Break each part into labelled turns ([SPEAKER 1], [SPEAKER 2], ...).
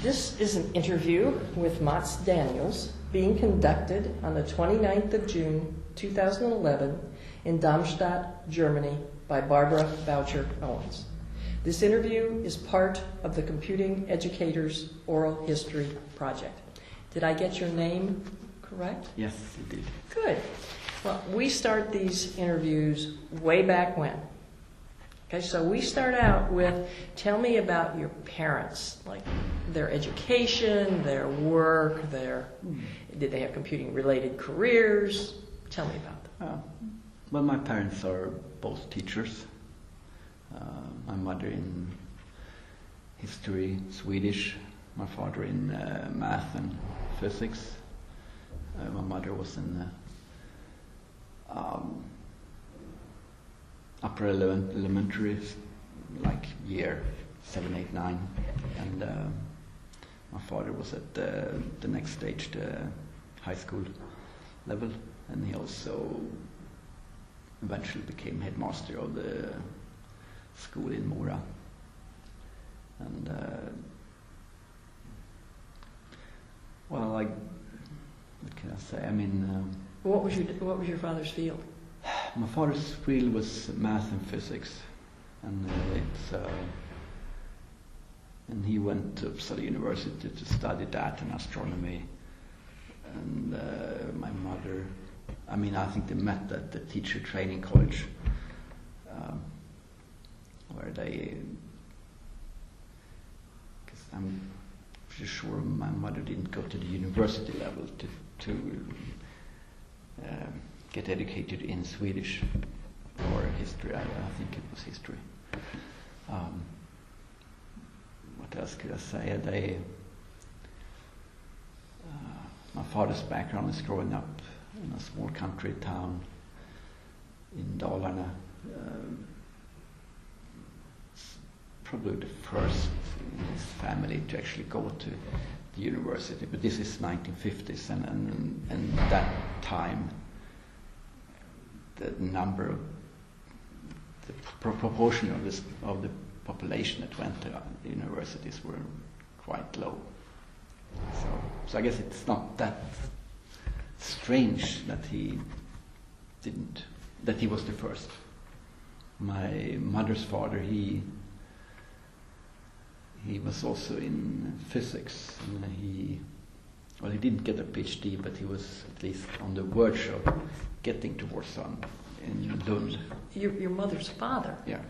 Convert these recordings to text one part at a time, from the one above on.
[SPEAKER 1] This is an interview with Mats Daniels being conducted on the 29th of June 2011 in Darmstadt, Germany by Barbara Boucher Owens. This interview is part of the Computing Educators Oral History Project. Did I get your name correct?
[SPEAKER 2] Yes, you did.
[SPEAKER 1] Good. Well, we start these interviews way back when. Okay, so we start out with, tell me about your parents, like their education, their work, did they have computing-related careers? Tell me about them.
[SPEAKER 2] Well, my parents are both teachers. My mother in history, Swedish, my father in math and physics. My mother was in upper elementary, like year 7, 8, 9, and my father was at the next stage, the high school level, and he also eventually became headmaster of the school in Mora. And well, like, what can I say? I mean,
[SPEAKER 1] what was your father's field?
[SPEAKER 2] My father's field was math and physics, and and he went to Uppsala University to study that and astronomy. And my mother, I mean, I think they met at the teacher training college, where they, because I'm pretty sure my mother didn't go to the university level to get educated in Swedish or history. I think it was history. What else could I say? My father's background is growing up in a small country town in Dalarna. Probably the first in his family to actually go to the university, but this is 1950s, and that time the number of the proportion of the population that went to universities were quite low. So I guess it's not that strange that he was the first. My mother's father, he was also in physics, and he didn't get a PhD, but he was at least on the verge of getting towards one in Lund.
[SPEAKER 1] Your mother's father?
[SPEAKER 2] Yeah.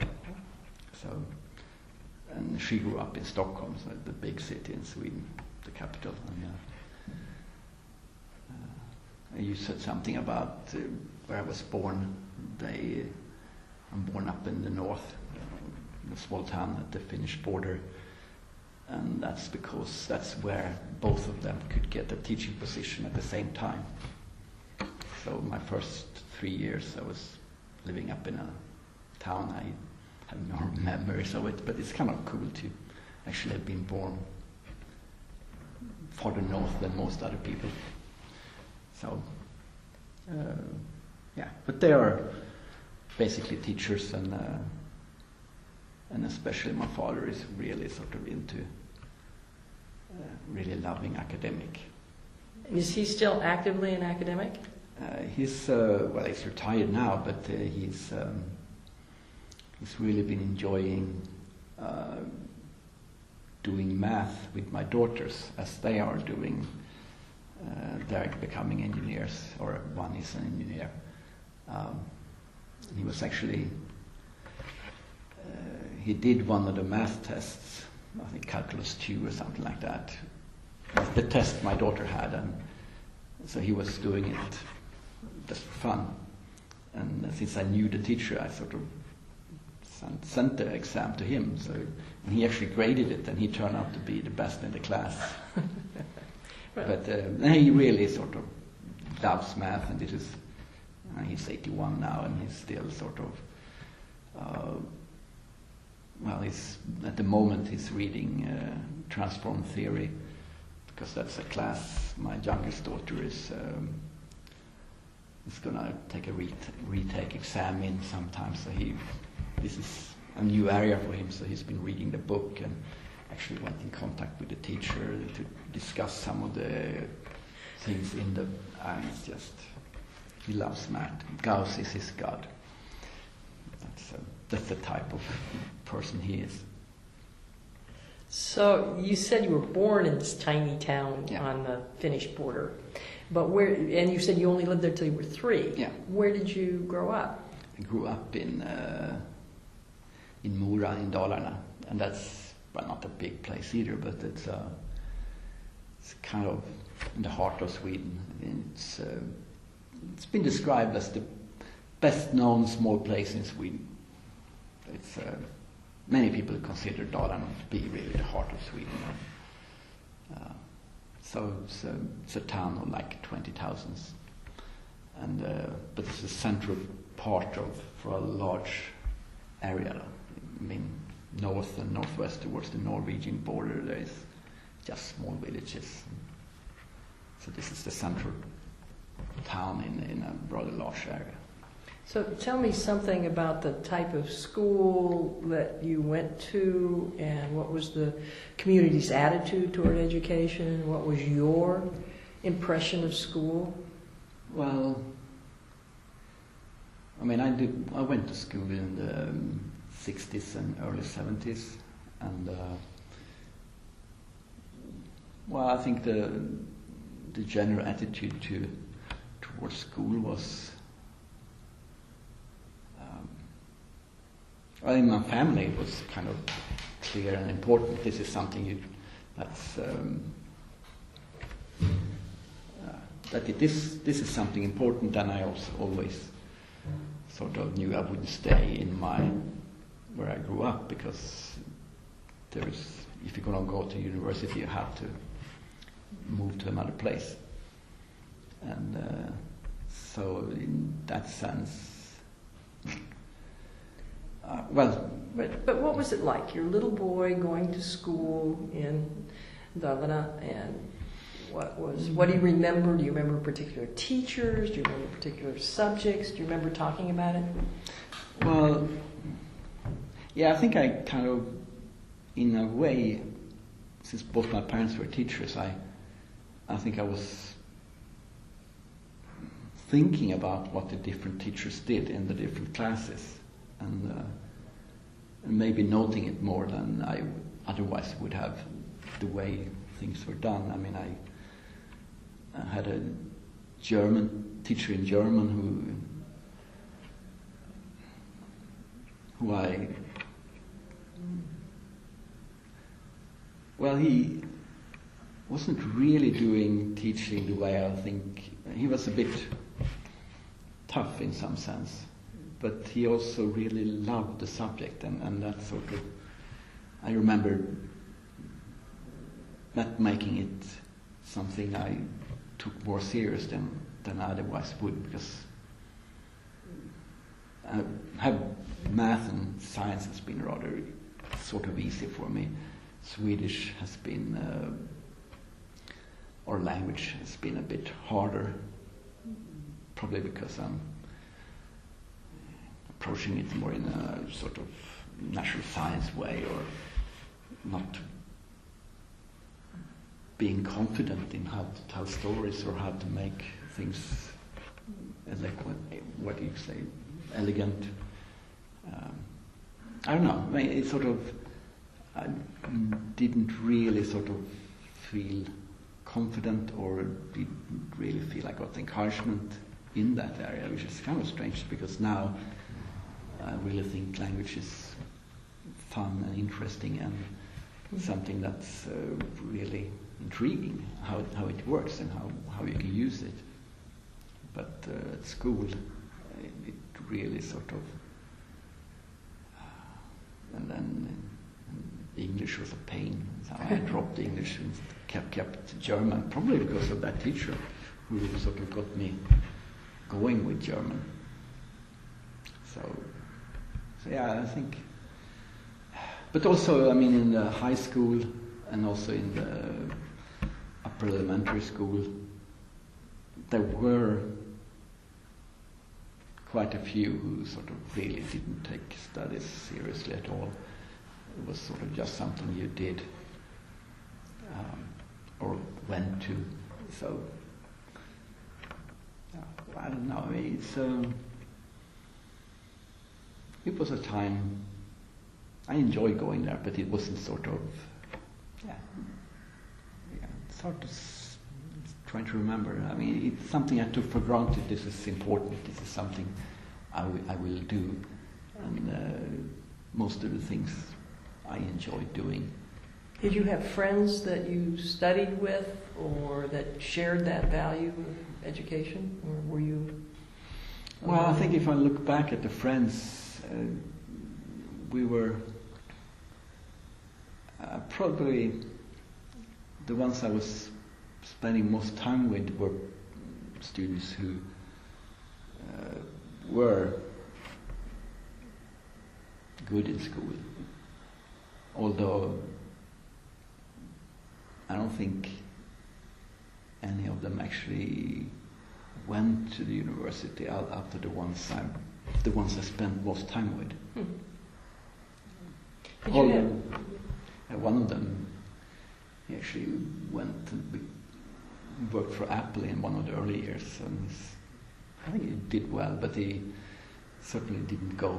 [SPEAKER 2] So, and she grew up in Stockholm, so the big city in Sweden, the capital. And you said something about where I was born. I'm born up in the north, in a small town at the Finnish border. And that's because that's where both of them could get a teaching position at the same time. So my first 3 years I was living up in a town. I have no memories of it, but it's kind of cool to actually have been born farther north than most other people. So, yeah, but they are basically teachers, and especially my father is really sort of into really loving academic.
[SPEAKER 1] Is he still actively an academic?
[SPEAKER 2] He's retired now, but he's really been enjoying doing math with my daughters as they are doing. They're becoming engineers, or one is an engineer. He was actually he did one of the math tests, I think calculus 2 or something like that. The test my daughter had, and so he was doing it just for fun. And since I knew the teacher, I sort of sent the exam to him. So and he actually graded it, and he turned out to be the best in the class.
[SPEAKER 1] Right.
[SPEAKER 2] But he really sort of loves math, and he's 81 now, and he's still sort of. He's at the moment he's reading transform theory, because that's a class my youngest daughter is going to take a retake exam in sometime. So this is a new area for him. So he's been reading the book, and actually went in contact with the teacher to discuss some of the things in the. It's just he loves math. Gauss is his god. That's the type of person he is.
[SPEAKER 1] So you said you were born in this tiny town on the Finnish border, but where? And you said you only lived there till you were 3.
[SPEAKER 2] Yeah.
[SPEAKER 1] Where did you grow up?
[SPEAKER 2] I grew up in Mora in Dalarna, and that's not a big place either, but it's kind of in the heart of Sweden. It's been described as the best known small place in Sweden. It's many people consider Dalarna to be really the heart of Sweden. So it's a town of like 20,000, and but it's a central part for a large area. I mean, north and northwest towards the Norwegian border, there is just small villages. So this is the central town in a rather large area.
[SPEAKER 1] So tell me something about the type of school that you went to, and what was the community's attitude toward education? What was your impression of school?
[SPEAKER 2] Well, I mean, I went to school in the 60s and early 70s, and well, I think the general attitude towards school was. Well, in my family, it was kind of clear and important. This is something this is something important, and I also always sort of knew I wouldn't stay in where I grew up, because if you're going to go to university, you have to move to another place, and so in that sense.
[SPEAKER 1] But what was it like? Your little boy going to school in Dalarna, and what do you remember? Do you remember particular teachers? Do you remember particular subjects? Do you remember talking about it?
[SPEAKER 2] Well, yeah, I think I kind of, in a way, since both my parents were teachers, I think I was thinking about what the different teachers did in the different classes. And maybe noting it more than I otherwise would have, the way things were done. I mean, I had a German teacher in German he wasn't really doing teaching the way I think. He was a bit tough in some sense. But he also really loved the subject, and that sort of, I remember that making it something I took more serious than I otherwise would, because math and science has been rather sort of easy for me. Swedish has been, or language has been a bit harder, probably because I'm approaching it more in a sort of natural science way, or not being confident in how to tell stories or how to make things what do you say, elegant. I don't know. I mean, it sort of, I didn't really sort of feel confident, or didn't really feel I got encouragement in that area, which is kind of strange, because now I really think language is fun and interesting, and something that's really intriguing, how it works and how you can use it. But at school, it really sort of, and then English was a pain. So I dropped English and kept German, probably because of that teacher who sort of got me going with German. So yeah, I think. But also, I mean, in the high school and also in the upper elementary school, there were quite a few who sort of really didn't take studies seriously at all. It was sort of just something you did or went to. So I don't know. It was a time I enjoyed going there, but it wasn't sort of. It's hard to trying to remember. I mean, it's something I took for granted. This is important. This is something I will do, and most of the things I enjoy doing.
[SPEAKER 1] Did you have friends that you studied with or that shared that value of education, or were you?
[SPEAKER 2] Well, I think if I look back at the friends, we were probably the ones I was spending most time with were students who were good in school, although I don't think any of them actually went to the university after the ones I spent most time with. One of them, he actually went and worked for Apple in one of the early years, and I think he did well, but he certainly didn't go.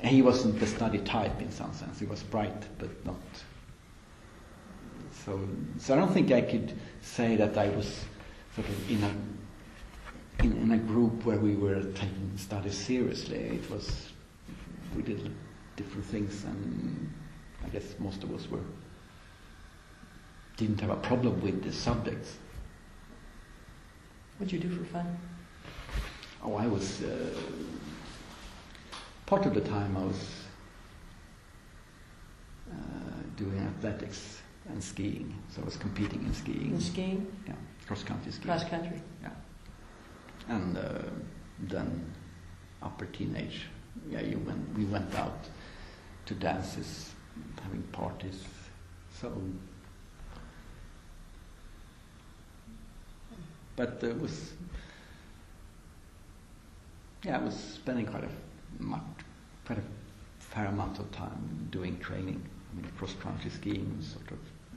[SPEAKER 2] And he wasn't the study type in some sense. He was bright, but not. So I don't think I could say that I was sort of in a group where we were taking studies seriously. We did different things, and I guess most of us didn't have a problem with the subjects.
[SPEAKER 1] What'd you do for fun?
[SPEAKER 2] Oh, I was part of the time I was doing athletics and skiing. So I was competing in skiing.
[SPEAKER 1] In skiing?
[SPEAKER 2] Yeah, cross-country skiing.
[SPEAKER 1] Cross-country?
[SPEAKER 2] Yeah. And then upper teenage, we went out to dances, having parties. So, but I was spending quite a fair amount of time doing training. I mean, cross-country skiing was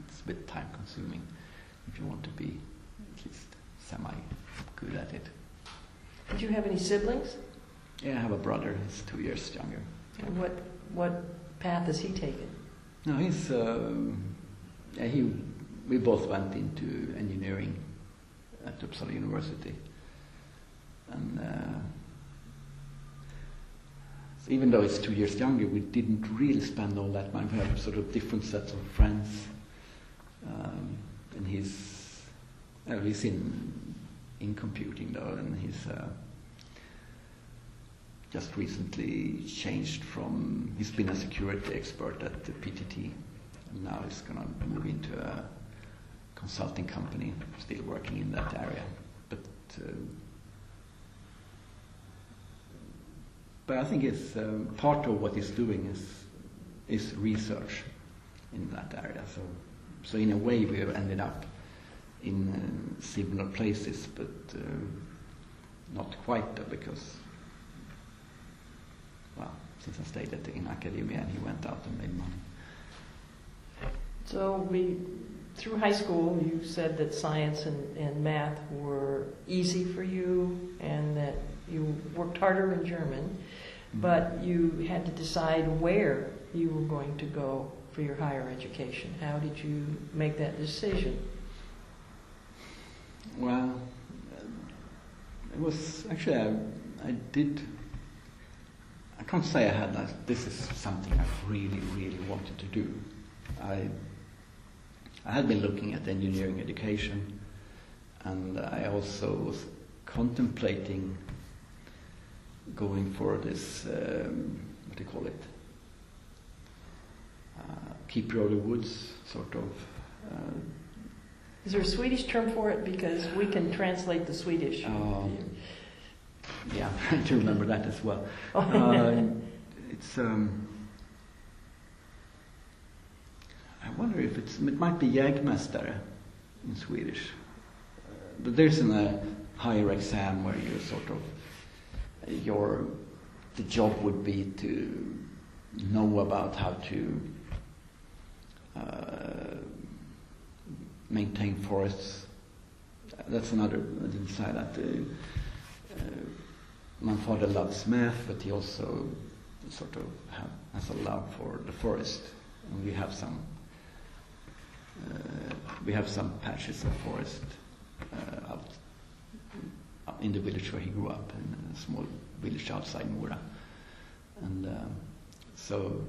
[SPEAKER 2] it's a bit time-consuming if you want to be at least semi-good at it.
[SPEAKER 1] Did you have any siblings?
[SPEAKER 2] Yeah, I have a brother. He's 2 years younger.
[SPEAKER 1] And what path has he taken?
[SPEAKER 2] No, he's we both went into engineering at Uppsala University, and so even though he's 2 years younger, we didn't really spend all that time. We have sort of different sets of friends, and he's in computing though, and he's just recently changed from. He's been a security expert at the PTT, and now he's going to move into a consulting company, still working in that area. But I think it's part of what he's doing is research in that area. So in a way we have ended up in similar places, but not quite though, because since I stayed in academia and he went out and made money.
[SPEAKER 1] So through high school, you said that science and math were easy for you and that you worked harder in German, but you had to decide where you were going to go for your higher education. How did you make that decision?
[SPEAKER 2] Well, it was actually, I can't say I had this is something I really, really wanted to do. I had been looking at engineering education, and I also was contemplating going for this, what do you call it? Keep your woods, sort of.
[SPEAKER 1] Is there a Swedish term for it? Because we can translate the Swedish.
[SPEAKER 2] Yeah, I'm trying to remember that as well. It's. I wonder if it might be Jägmästare in Swedish, but there's a higher exam where you sort of the job would be to know about how to maintain forests. That's another side that my father loves math, but he also sort of has a love for the forest, and we have some patches of forest out in the village where he grew up, in a small village outside Mora, and so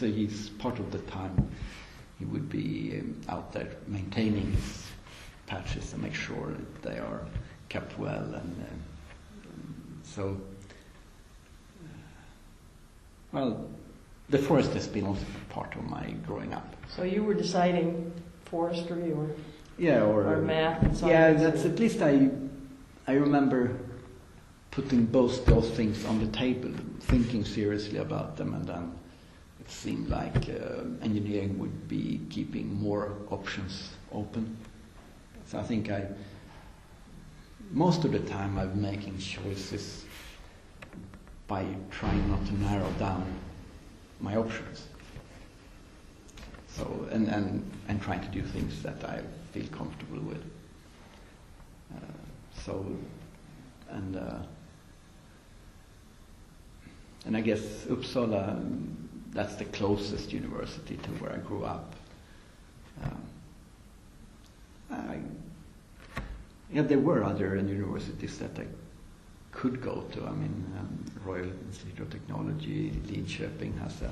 [SPEAKER 2] he's part of the time he would be out there maintaining his patches and make sure that they are kept well, and the forest has been also part of my growing up.
[SPEAKER 1] So you were deciding forestry or math and science?
[SPEAKER 2] Yeah, that's at least I remember putting both those things on the table, thinking seriously about them, and then it seemed like engineering would be keeping more options open. So I think most of the time I'm making choices by trying not to narrow down my options. So and trying to do things that I feel comfortable with. And I guess Uppsala, that's the closest university to where I grew up. There were other universities that I could go to. I mean, Royal Institute of Technology, Linköping has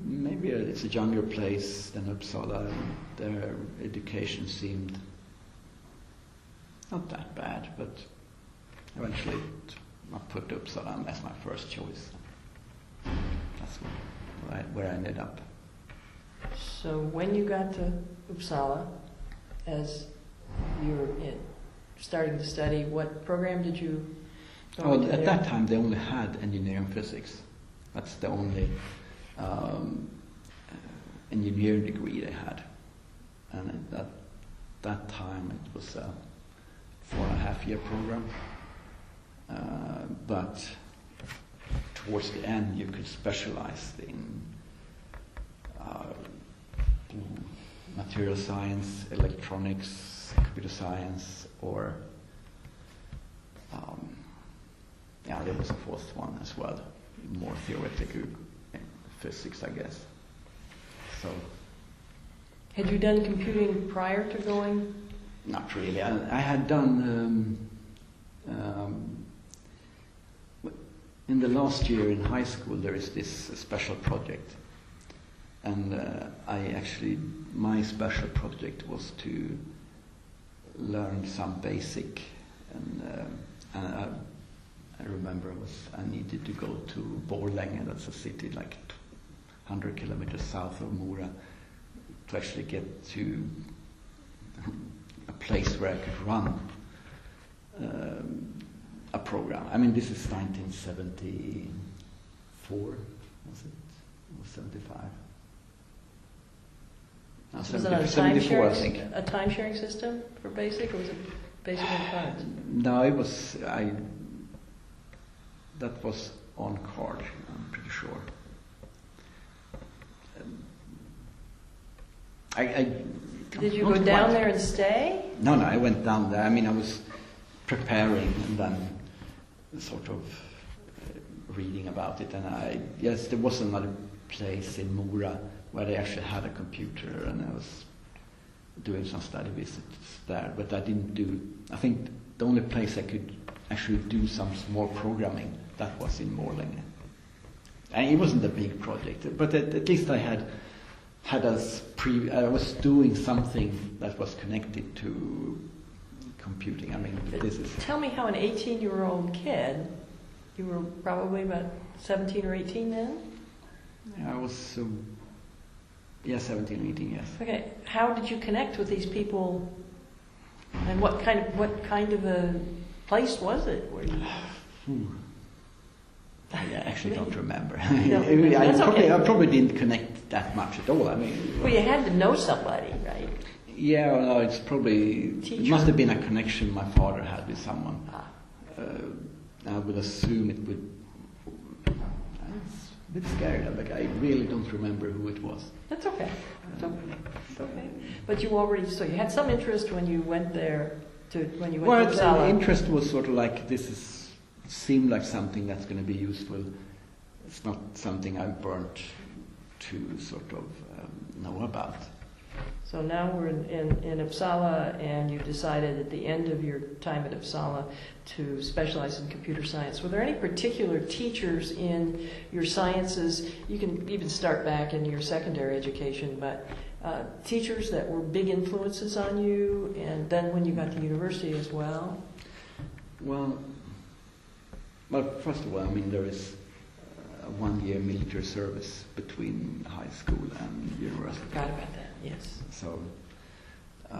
[SPEAKER 2] maybe it's a younger place than Uppsala. Their education seemed not that bad, but eventually I put Uppsala as my first choice. That's where I ended up.
[SPEAKER 1] So when you got to Uppsala, as you were starting to study, what program did you go into?
[SPEAKER 2] At that time they only had engineering physics. That's the only engineering degree they had. And at that time it was a 4.5-year program. But towards the end you could specialize in material science, electronics, computer science, or there was a fourth one as well, more theoretical physics, I guess. So,
[SPEAKER 1] had you done computing prior to going?
[SPEAKER 2] Not really. I had done in the last year in high school. There is this special project. And my special project was to learn some basic, and I remember I needed to go to Borlänge, that's a city like 100 kilometers south of Mora, to actually get to a place where I could run a program. I mean, this is 1974, was it? It was 75.
[SPEAKER 1] Was it a time-sharing system for basic, or was it basic on cards?
[SPEAKER 2] No, it was, that was on card, I'm pretty sure.
[SPEAKER 1] Did you go down there and stay?
[SPEAKER 2] No, I went down there. I mean, I was preparing and then sort of reading about it, and there was another place in Mora where they actually had a computer, and I was doing some study visits there, but I think the only place I could actually do some small programming, that was in Borlänge. And it wasn't a big project, but at least I was doing something that was connected to computing. I mean,
[SPEAKER 1] Tell me how an 18-year-old kid, you were probably about 17 or 18 then?
[SPEAKER 2] I was 17 or 18, yes.
[SPEAKER 1] Okay, how did you connect with these people, and what kind of a place was it? Where you...
[SPEAKER 2] I actually don't remember.
[SPEAKER 1] I
[SPEAKER 2] probably didn't connect that much at all. I mean,
[SPEAKER 1] well, you had to know somebody, right?
[SPEAKER 2] Yeah, well, no, it's probably
[SPEAKER 1] Teacher.
[SPEAKER 2] It must have been a connection my father had with someone. I would assume it would a bit scary. Like I really don't remember who it was.
[SPEAKER 1] That's okay. It's okay. It's okay. But you already, so you had some interest when you went there when you went to Uppsala.
[SPEAKER 2] The interest was sort of like seemed like something that's going to be useful. It's not something I'm burnt to sort of know about.
[SPEAKER 1] So now we're in Uppsala, and you decided at the end of your time at Uppsala to specialize in computer science. Were there any particular teachers in your sciences? You can even start back in your secondary education, but teachers that were big influences on you, and then when you got to university as well?
[SPEAKER 2] Well, first of all, I mean, there is a 1-year military service between high school and university.
[SPEAKER 1] Forgot about that, yes.
[SPEAKER 2] So,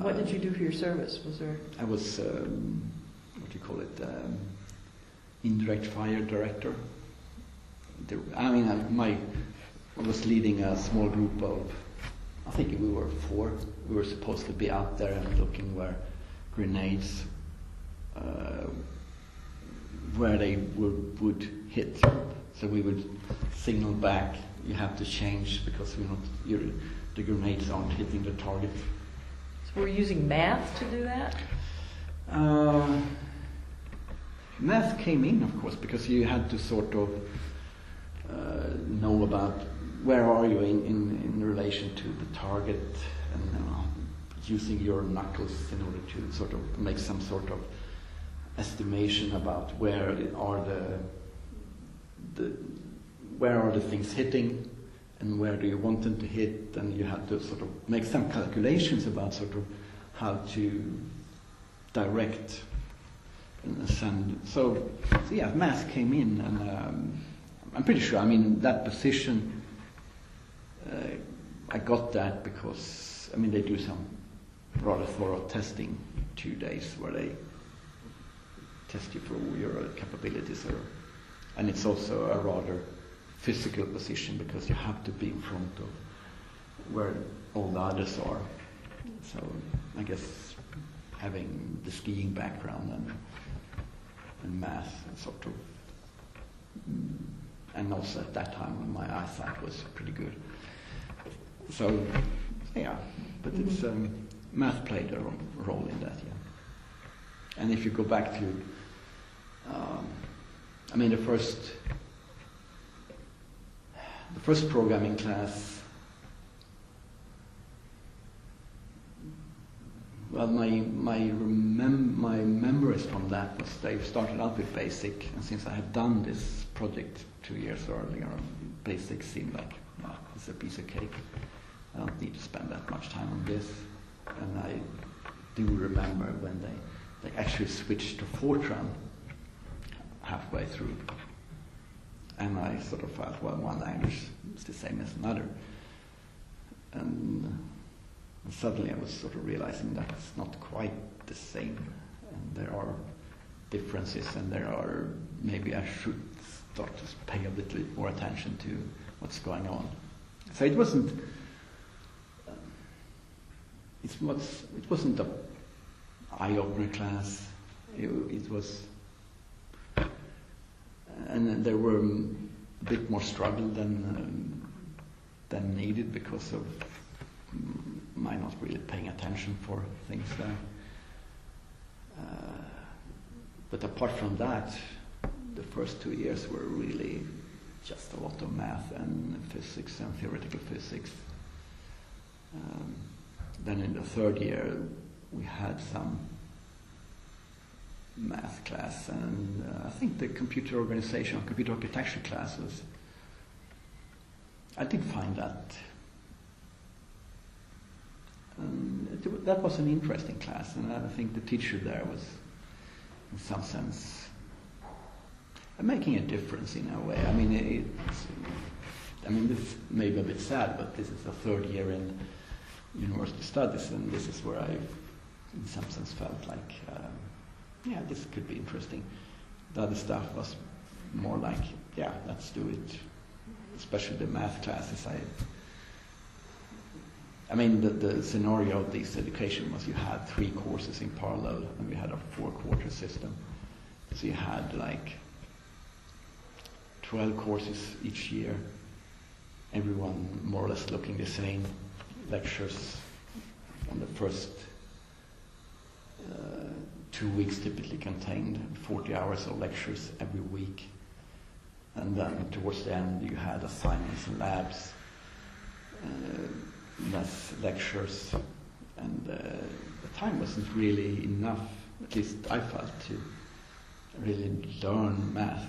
[SPEAKER 1] what did you do for your service? Was there?
[SPEAKER 2] I was, what do you call it, indirect fire director. I was leading a small group of, I think we were 4. We were supposed to be out there and looking where grenades, where they would hit. So we would signal back, you have to change because the grenades aren't hitting the target.
[SPEAKER 1] So we're using math to do that?
[SPEAKER 2] Math came in, of course, because you had to sort of know about where are you in relation to the target, and using your knuckles in order to sort of make some sort of estimation about where are the things hitting and where do you want them to hit, and you had to sort of make some calculations about sort of how to direct and send. So yeah, math came in, and I'm pretty sure, I mean, that position, I got that because, I mean, they do some rather thorough testing, 2 days, where they test you for your capabilities, and it's also a rather physical position because you have to be in front of where all the others are. So I guess having the skiing background and math sort of, and also at that time when my eyesight was pretty good. So yeah, but it's math played a role in that, yeah. And if you go back to, I mean, the first programming class, well, my memories from that was they started out with BASIC, and since I had done this project 2 years earlier, BASIC seemed like, well, it's a piece of cake. I don't need to spend that much time on this. And I do remember when they actually switched to Fortran halfway through. And I sort of felt, well, one language is the same as another. And suddenly I was sort of realizing that it's not quite the same. And there are differences, and maybe I should start to pay a little bit more attention to what's going on. So it wasn't a eye-opener class. It was, and there were a bit more struggle than needed because of my not really paying attention for things there. But apart from that, the first 2 years were really just a lot of math and physics and theoretical physics. Then in the third year, we had some math class, and I think the computer organization or computer architecture classes, I did find that that was an interesting class, and I think the teacher there was, in some sense, making a difference in a way. I mean, this may be a bit sad, but this is the third year in university studies, and this is where I, in some sense, felt like, this could be interesting. The other stuff was more like, let's do it. Especially the math classes. I mean, the scenario of this education was you had 3 courses in parallel, and we had a 4-quarter system. So you had like 12 courses each year, everyone more or less looking the same. Lectures on the first 2 weeks typically contained 40 hours of lectures every week. And then towards the end you had assignments and labs, less lectures, and the time wasn't really enough, at least I felt, to really learn math.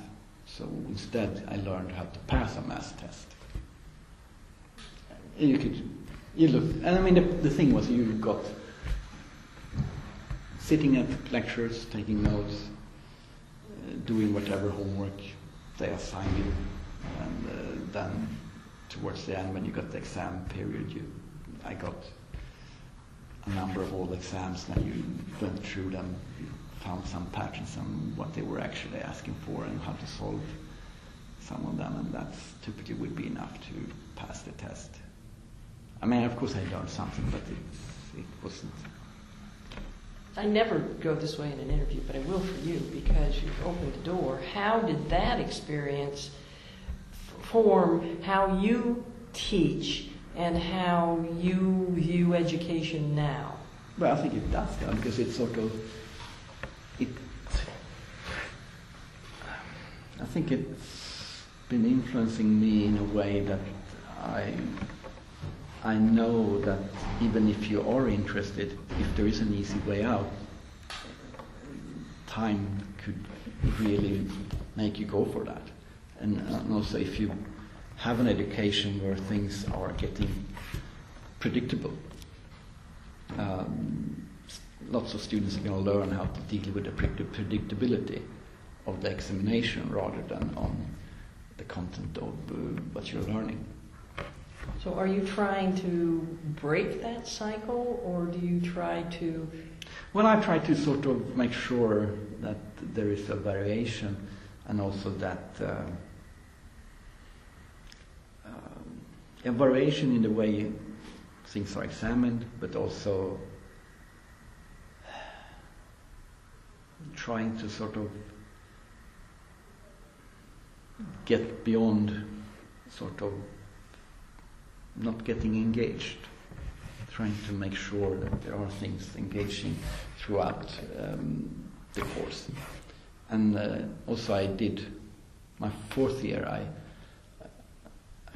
[SPEAKER 2] So instead I learned how to pass a math test. And I mean the thing was, you got sitting at lectures, taking notes, doing whatever homework they assigned you, and then towards the end when you got the exam period, I got a number of old exams, and you went through them, you found some patterns on what they were actually asking for and how to solve some of them, and that typically would be enough to pass the test. I mean, of course I learned something, but it wasn't.
[SPEAKER 1] I never go this way in an interview, but I will for you, because you've opened the door. How did that experience form how you teach and how you view education now?
[SPEAKER 2] Well, I think it does, because it's sort of, I think it's been influencing me in a way that I know that even if you are interested, if there is an easy way out, time could really make you go for that. And also if you have an education where things are getting predictable, lots of students are going to learn how to deal with the predictability of the examination rather than on the content of what you're learning.
[SPEAKER 1] So are you trying to break that cycle, or do you try to...
[SPEAKER 2] Well, I try to sort of make sure that there is a variation, and also that a variation in the way things are examined, but also trying to sort of get beyond sort of not getting engaged, trying to make sure that there are things engaging throughout the course. And also I did, my fourth year I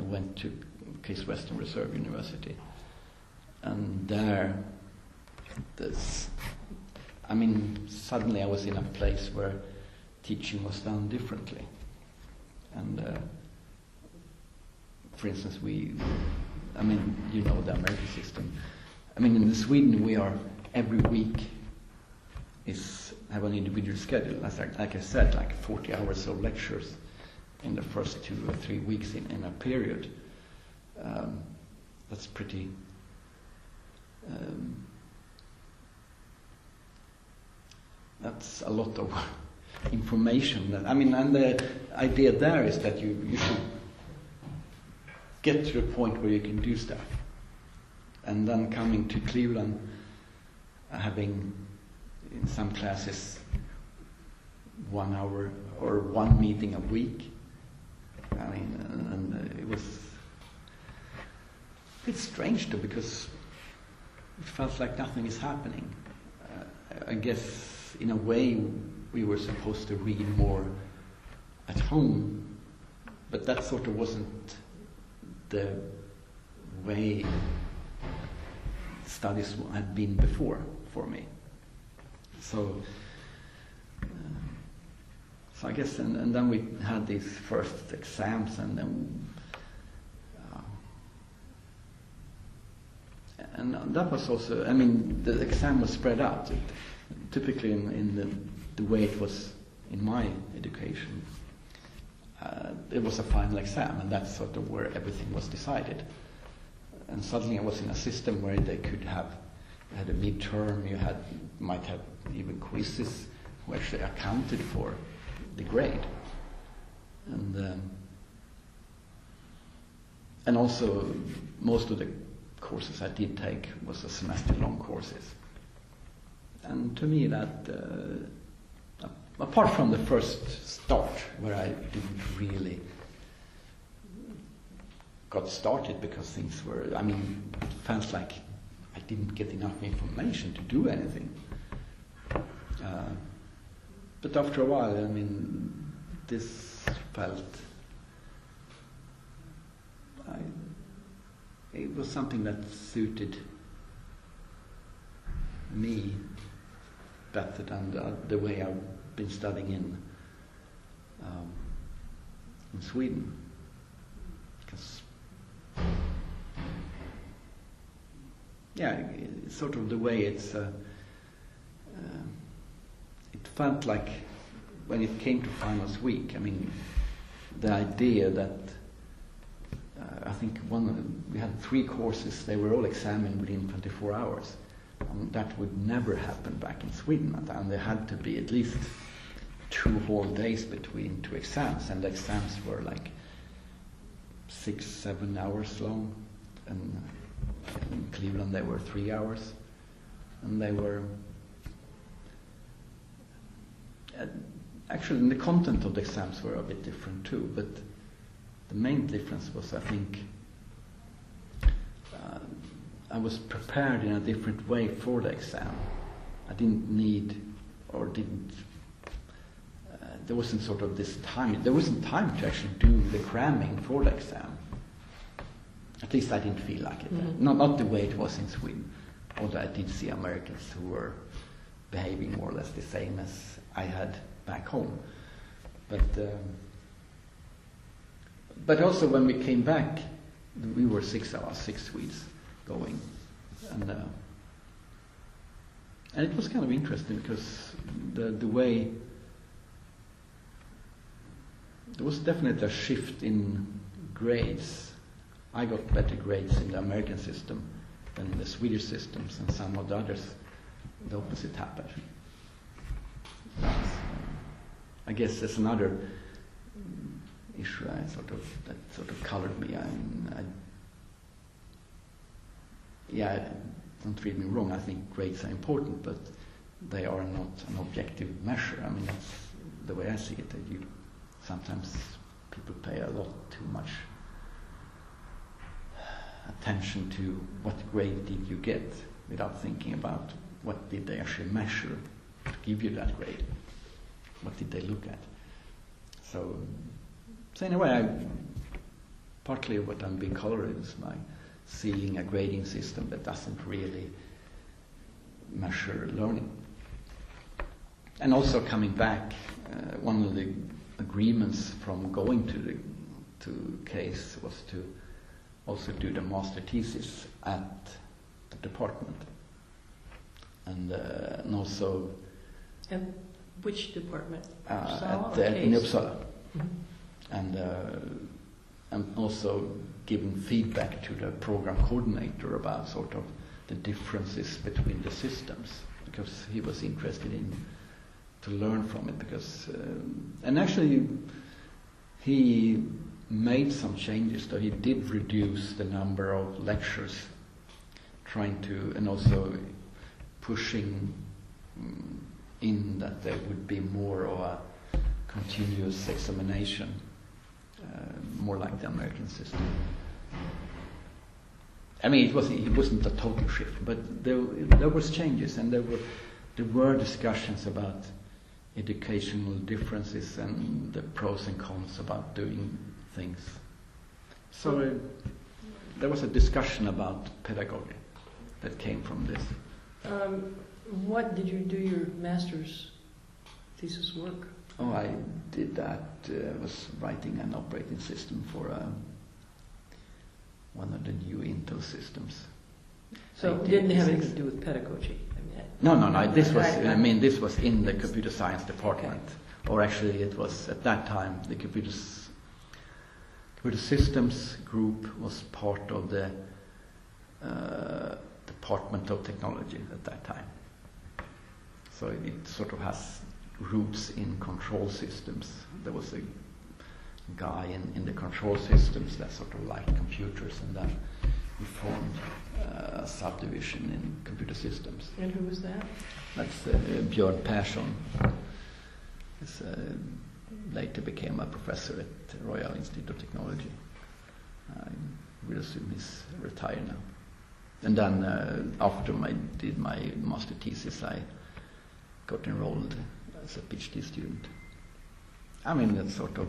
[SPEAKER 2] went to Case Western Reserve University, and there suddenly I was in a place where teaching was done differently. And for instance, you know the American system. I mean, in Sweden we are, every week have an individual schedule. Like I said, like 40 hours of lectures in the first 2 or 3 weeks in a period. That's pretty... that's a lot of information. And the idea there is that you should get to the point where you can do stuff. And then coming to Cleveland, having in some classes 1 hour or one meeting a week. And it was a bit strange too, because it felt like nothing is happening. I guess in a way we were supposed to read more at home, but that sort of wasn't the way studies had been before for me. So I guess, and then we had these first exams, and then and that was also, the exam was spread out. Typically in the way it was in my education, it was a final exam, and that's sort of where everything was decided. And suddenly I was in a system where they could have, you had a midterm, you might have even quizzes who actually accounted for the grade. And also most of the courses I did take was a semester-long courses. And to me that, apart from the first start where I didn't really got started because things were, it felt like I didn't get enough information to do anything. But after a while, this felt, it was something that suited me better than the way I've been studying in Sweden. Because, sort of the way it's, it felt like when it came to finals week, the idea that I think we had 3 courses, they were all examined within 24 hours. That would never happen back in Sweden, and there had to be at least 2 whole days between 2 exams, and the exams were like 6-7 hours long, and in Cleveland they were 3 hours, and they were actually the content of the exams were a bit different too, but the main difference was, I think, I was prepared in a different way for the exam. I didn't need, or didn't, there wasn't sort of this time, there wasn't time to actually do the cramming for the exam. At least I didn't feel like it. Mm-hmm. Not the way it was in Sweden, although I did see Americans who were behaving more or less the same as I had back home. But also when we came back, we were 6 Swedes going, and it was kind of interesting because the way there was definitely a shift in grades. I got better grades in the American system than in the Swedish systems, and some of the others, the opposite happened. I guess that's another issue that sort of colored me. Don't read me wrong, I think grades are important, but they are not an objective measure. That's the way I see it, that sometimes people pay a lot too much attention to what grade did you get without thinking about what did they actually measure to give you that grade. What did they look at? So anyway, partly what I'm being colored is by seeing a grading system that doesn't really measure learning. And also coming back, one of the agreements from going to CASE was to also do the master thesis at the department, and also.
[SPEAKER 1] And which department?
[SPEAKER 2] In Uppsala, mm-hmm. And also giving feedback to the program coordinator about sort of the differences between the systems, because he was interested to learn from it, because and actually he made some changes, so he did reduce the number of lectures, and also pushing in that there would be more of a continuous examination, more like the American system. It wasn't a total shift, but there was changes, and there were discussions about educational differences and the pros and cons about doing things. So there was a discussion about pedagogy that came from this.
[SPEAKER 1] What did you do your master's thesis work?
[SPEAKER 2] Oh, I did that. I was writing an operating system for one of the new Intel systems.
[SPEAKER 1] So it didn't have anything to do with pedagogy?
[SPEAKER 2] No. This was. This was in the computer science department, okay. Or actually, it was at that time the computer systems group was part of the Department of Technology at that time. So it sort of has roots in control systems. There was a guy in the control systems that sort of liked computers, and then we formed a subdivision in computer systems.
[SPEAKER 1] And who was that?
[SPEAKER 2] That's Björn Persson. Later became a professor at the Royal Institute of Technology. I will assume he's retired now. And then after I did my master thesis, I got enrolled as a PhD student. I mean, that sort of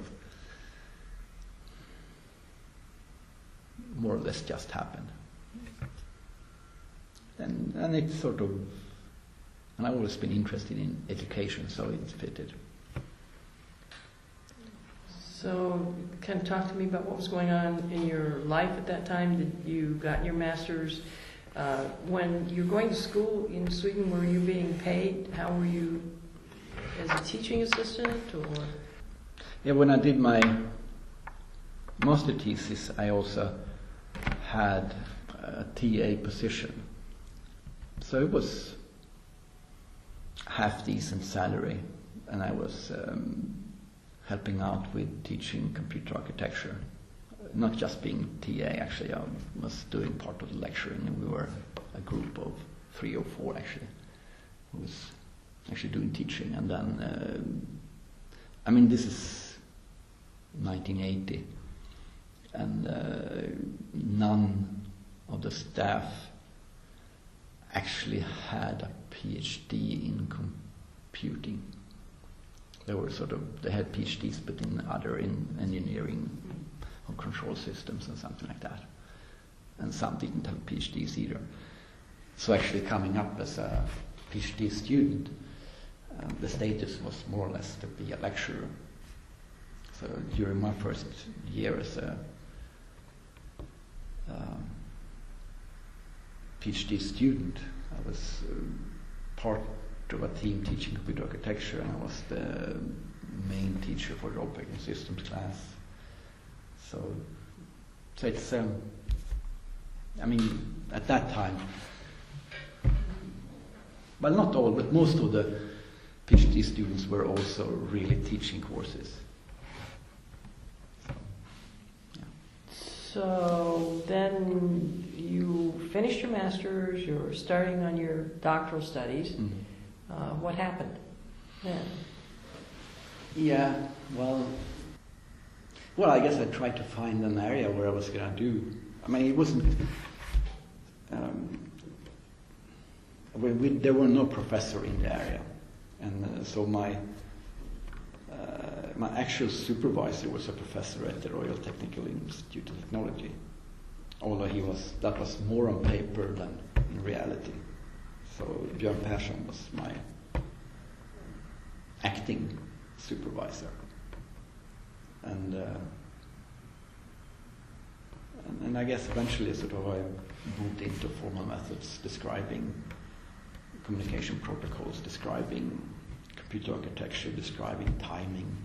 [SPEAKER 2] more or less just happened. And it sort of, and I've always been interested in education, so it fitted.
[SPEAKER 1] So, kind of talk to me about what was going on in your life at that time. Did you got your master's? When you were going to school in Sweden, were you being paid? How were you, as a teaching assistant, or?
[SPEAKER 2] Yeah, when I did my master thesis, I also had a TA position. So it was half decent salary, and I was helping out with teaching computer architecture. Not just being TA, actually, I was doing part of the lecturing, and we were a group of 3 or 4 actually, who was actually doing teaching. And then, I mean, this is 1980, and none of the staff actually had a PhD in computing. They were they had PhDs, but in engineering or control systems and something like that. And some didn't have PhDs either. So actually coming up as a PhD student, the status was more or less to be a lecturer. So during my first year as a PhD student, I was part of a team teaching computer architecture, and I was the main teacher for the operating systems class. So it's, I mean, at that time, well, not all, but most of the PhD students were also really teaching courses.
[SPEAKER 1] So then you finished your master's, you're starting on your doctoral studies.
[SPEAKER 2] Mm-hmm.
[SPEAKER 1] What happened then?
[SPEAKER 2] Yeah, well, I guess I tried to find an area where I was going to do. I mean, it wasn't. There were no professor in the area, and so my actual supervisor was a professor at the Royal Technical Institute of Technology, although that was more on paper than in reality. So Björn Persson was my acting supervisor, and I guess eventually I moved into formal methods describing communication protocols, describing computer architecture, describing timing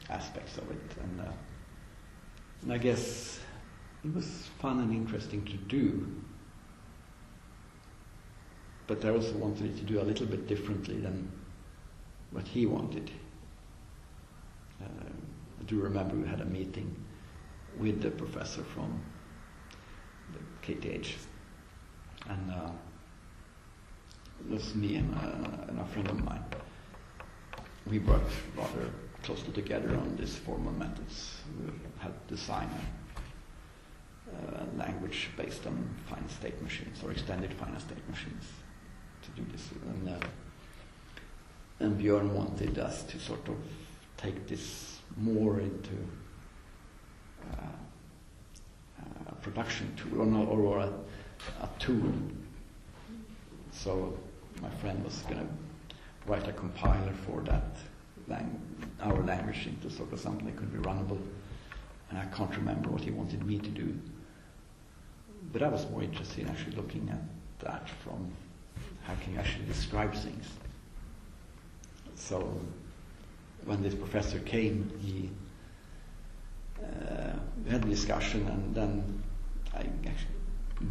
[SPEAKER 2] aspects of it, and I guess it was fun and interesting to do. But I also wanted it to do a little bit differently than what he wanted. I do remember we had a meeting with the professor from the KTH, and it was me and a friend of mine. We worked rather closely together on these formal methods. We had designed a language based on finite state machines, or extended finite state machines, to do this. And Björn wanted us to sort of take this more into a production tool, or a tool. So my friend was going to write a compiler for that our language into sort of something that could be runnable. And I can't remember what he wanted me to do. But I was more interested in actually looking at that from how can you actually describe things. So when this professor came, we had a discussion, and then I actually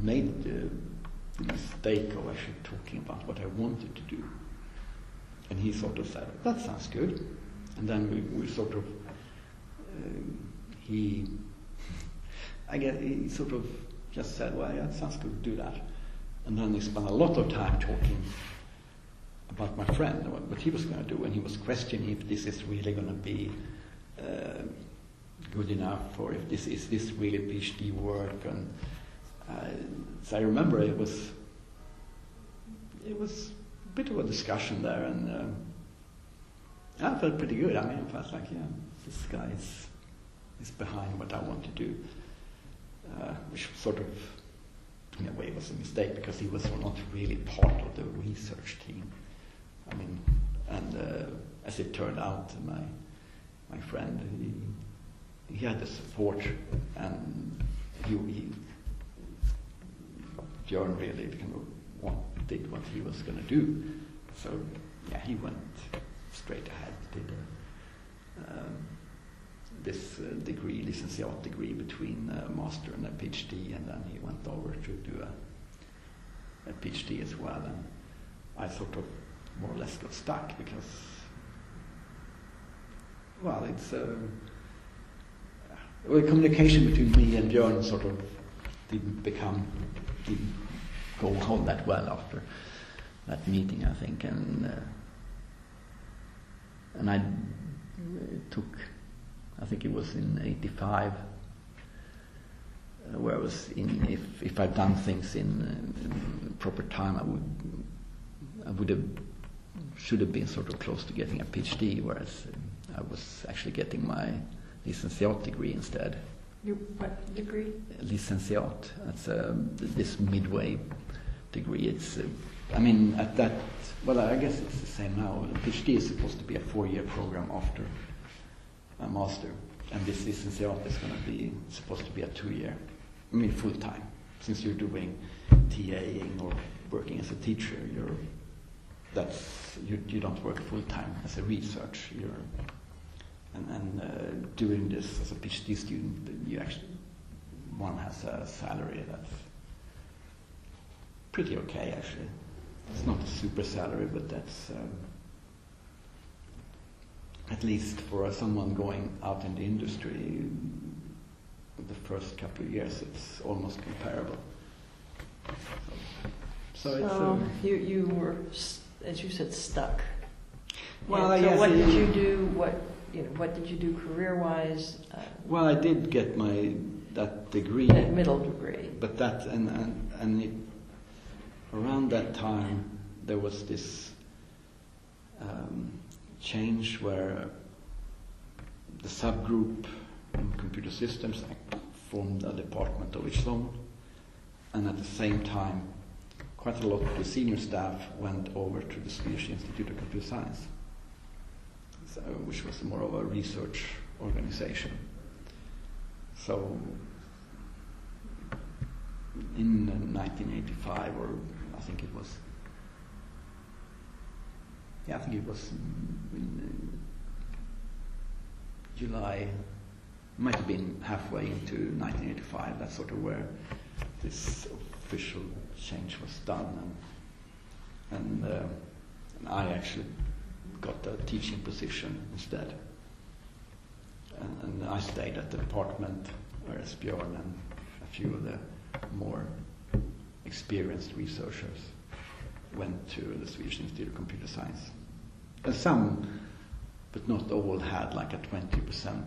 [SPEAKER 2] made the mistake of actually talking about what I wanted to do. And he sort of said, that sounds good. And then we sort of, he sort of just said, well, yeah, it sounds good, do that. And then he spent a lot of time talking about my friend, what he was going to do, and he was questioning if this is really going to be good enough, or if is this really PhD work. And so I remember it was a bit of a discussion there, and I felt pretty good. I mean, I felt like, yeah, this guy is behind what I want to do, which sort of, in a way, was a mistake, because he was not really part of the research team. I mean, and as it turned out, my friend, he had the support, and Björn really kind of did what he was going to do. So yeah, he went straight ahead, did this degree, licentiate degree, between a master and a PhD, and then he went over to do a PhD as well. And I sort of more or less got stuck, because, well, it's the communication between me and Björn sort of didn't go on that well after that meeting, I think, and I took, I think it was in '85, where I was in. If I'd done things in proper time, I should have been sort of close to getting a PhD, whereas I was actually getting my licentiate degree instead.
[SPEAKER 1] Your what degree?
[SPEAKER 2] Licentiate. That's this midway degree. It's, I mean, at that, well, I guess it's the same now. A PhD is supposed to be a 4-year program after a master, and this licentiate is going to be supposed to be a 2-year. I mean, full time. Since you're doing TAing or working as a teacher, you don't work full time as a research. And doing this as a PhD student, one has a salary that's pretty okay, actually. It's not a super salary, but that's at least for someone going out in the industry, the first couple of years, it's almost comparable. So
[SPEAKER 1] you were, as you said, stuck.
[SPEAKER 2] Well,
[SPEAKER 1] and so
[SPEAKER 2] yes,
[SPEAKER 1] what did you do? What did you do career-wise?
[SPEAKER 2] Well, I did get that degree.
[SPEAKER 1] That middle degree.
[SPEAKER 2] But that around that time there was this change where the subgroup in computer systems formed a department of its own, and at the same time quite a lot of the senior staff went over to the Swedish Institute of Computer Science, which was more of a research organization. So in 1985, or I think it was in July, might have been halfway into 1985, that's sort of where this official change was done, and I actually got a teaching position instead, and I stayed at the department, whereas Björn and a few of the more experienced researchers went to the Swedish Institute of Computer Science. And some, but not all, had like a 20%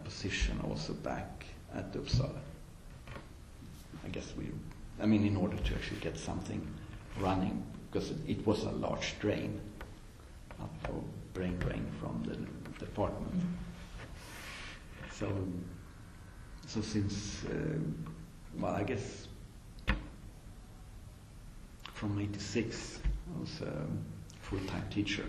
[SPEAKER 2] position also back at Uppsala. I guess in order to actually get something running, because it was a large drain for brain drain from the department. So since, I guess from '86 I was a full-time teacher.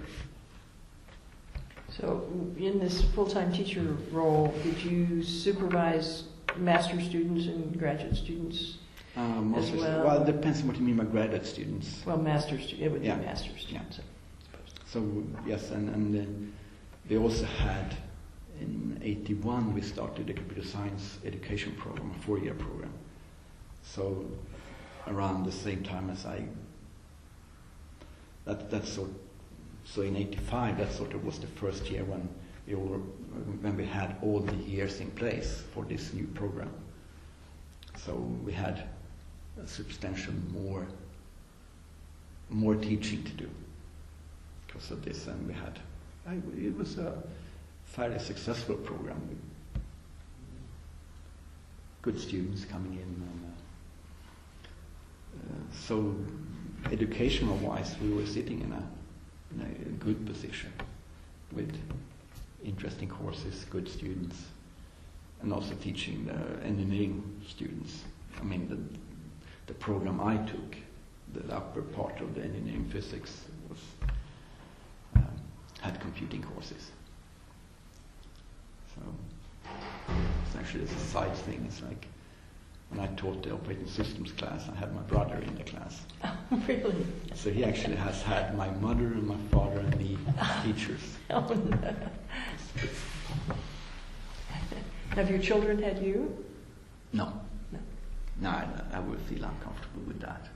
[SPEAKER 1] So in this full-time teacher role, did you supervise master's students and graduate students as well?
[SPEAKER 2] Well, it depends on what you mean by graduate students.
[SPEAKER 1] Well, it would be master's students.
[SPEAKER 2] Yeah. So yes, and we also had, in '81 we started a computer science education program, a 4-year program. So around the same time as so in '85 that sort of was the first year when we had all the years in place for this new program. So we had a substantial more teaching to do because of this, and it was a fairly successful program. good students coming in. And, so educational-wise, we were sitting in a good position with interesting courses, good students, and also teaching the engineering students. I mean, the program I took, the upper part of the engineering physics was had computing courses. So it's actually a side thing. It's like when I taught the operating systems class, I had my brother in the class.
[SPEAKER 1] Oh, really?
[SPEAKER 2] So he actually has had my mother and my father and me as teachers.
[SPEAKER 1] Oh, no. Have your children had you?
[SPEAKER 2] No.
[SPEAKER 1] No.
[SPEAKER 2] No, I would feel uncomfortable with that.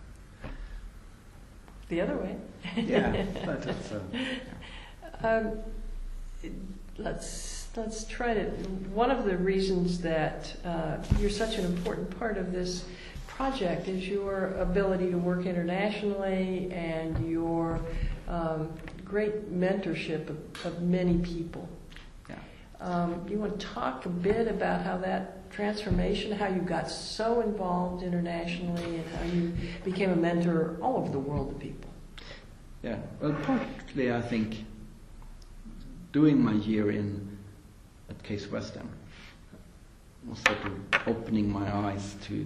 [SPEAKER 1] The other way.
[SPEAKER 2] Yeah, but that's...
[SPEAKER 1] Let's try to. One of the reasons that you're such an important part of this project is your ability to work internationally and your great mentorship of many people.
[SPEAKER 2] Yeah.
[SPEAKER 1] You want to talk a bit about how that transformation, how you got so involved internationally, and how you became a mentor all over the world to people?
[SPEAKER 2] Yeah. Well, partly I think doing my year at Case Western was sort of opening my eyes to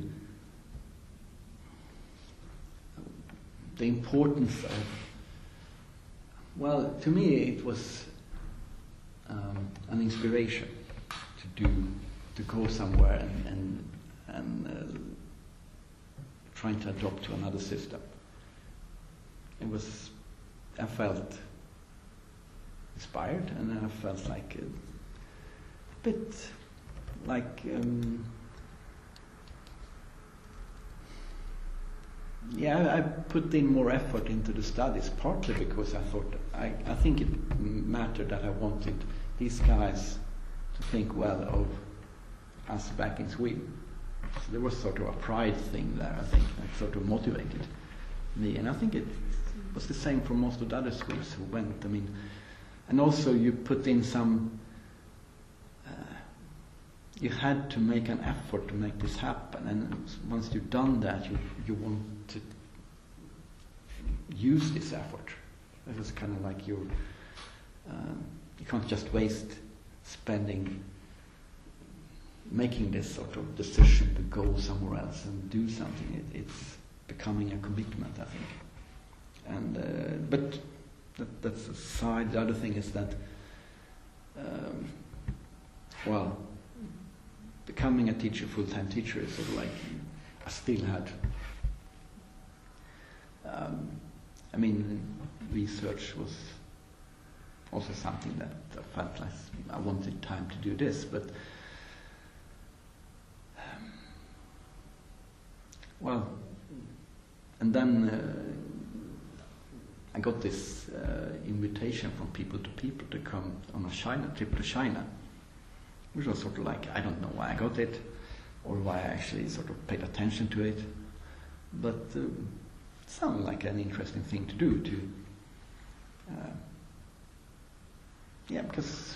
[SPEAKER 2] the importance of, well, to me it was an inspiration to go somewhere and trying to adopt to another system. I felt inspired, and then I felt like a bit like I put in more effort into the studies, partly because I thought I think it mattered that I wanted these guys to think well of us back in Sweden. So there was sort of a pride thing there, I think, that sort of motivated me, and I think it was the same for most of the other Swedes who went. I mean, and also you put in some. You had to make an effort to make this happen, and once you've done that, you want to use this effort. It was kind of like you can't just waste making this sort of decision to go somewhere else and do something. It's becoming a commitment, I think. And but that's a side. The other thing is that, becoming a teacher, full-time teacher, is sort of like I still had. Research was also something that I felt like I wanted time to do this, but and then I got this invitation from people to come on a trip to China, which was sort of like, I don't know why I got it, or why I actually sort of paid attention to it, but it sounded like an interesting thing to do, because,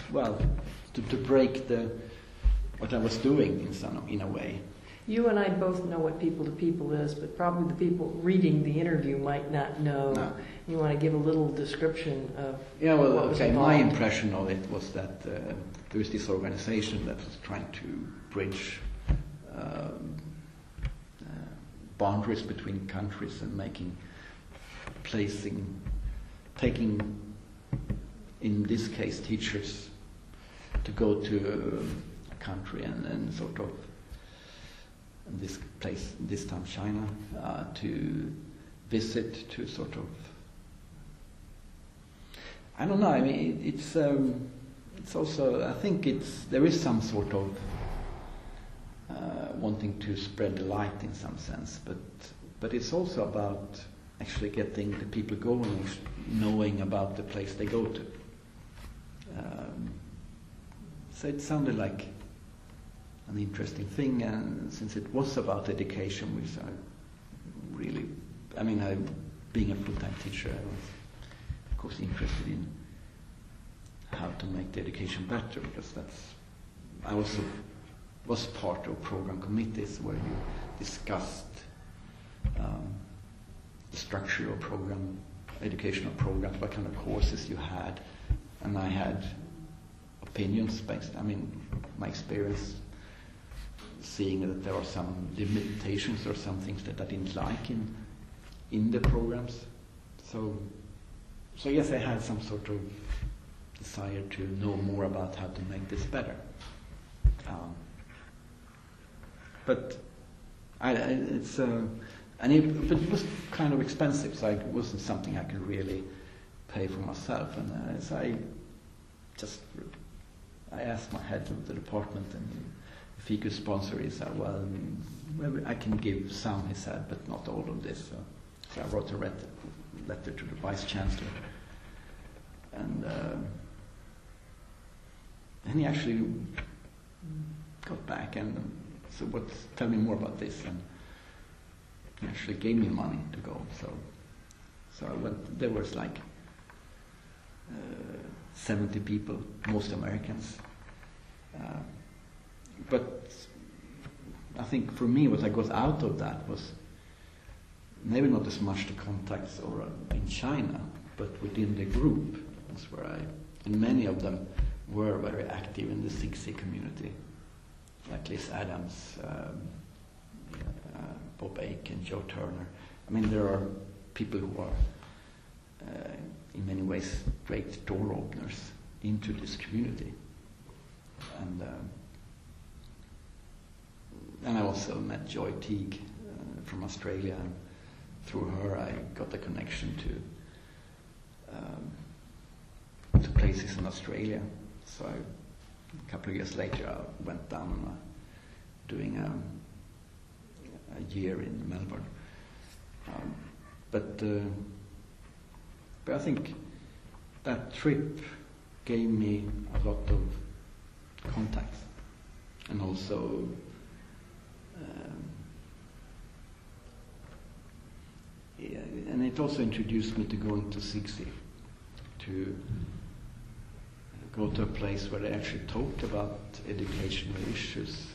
[SPEAKER 2] to break what I was doing in a way.
[SPEAKER 1] You and I both know what people to people is, but probably the people reading the interview might not know.
[SPEAKER 2] No.
[SPEAKER 1] You want to give a little description of what was
[SPEAKER 2] my
[SPEAKER 1] involved?
[SPEAKER 2] impression of it was that there is this organization that was trying to bridge boundaries between countries and taking, in this case, teachers to go to a country and sort of, in this place, this time China, to visit, to sort of, I don't know, I mean, it's also, I think there is some sort of wanting to spread the light in some sense, but it's also about actually getting the people going, knowing about the place they go to. So it sounded like an interesting thing, and since it was about education, which I really, being a full-time teacher, I was of course interested in how to make the education better, because I also was part of program committees where you discussed the structure of educational programs, what kind of courses you had, and I had opinions based, my experience seeing that there were some limitations or some things that I didn't like in the programs. So yes, I had some sort of desire to know more about how to make this better. But it was kind of expensive, so it wasn't something I could really pay for myself. And so I asked my head of the department, and if he could sponsor it. He said, well, maybe I can give some, he said, but not all of this. So I wrote a letter to the vice chancellor, and he actually got back and said, tell me more about this, and he actually gave me money to go. So I went. There was like 70 people, most Americans. But I think for me, what I got out of that was maybe not as much the contacts in China, but within the group. That's where and many of them were very active in the 6C community, like Liz Adams, Bob Aiken, Joe Turner. There are people who are in many ways great door openers into this community. And I also met Joy Teague from Australia, and through her I got a connection to places in Australia. So a couple of years later I went down doing a year in Melbourne. But I think that trip gave me a lot of contacts, and also and it also introduced me to going to 6C, to go to a place where they actually talked about educational issues.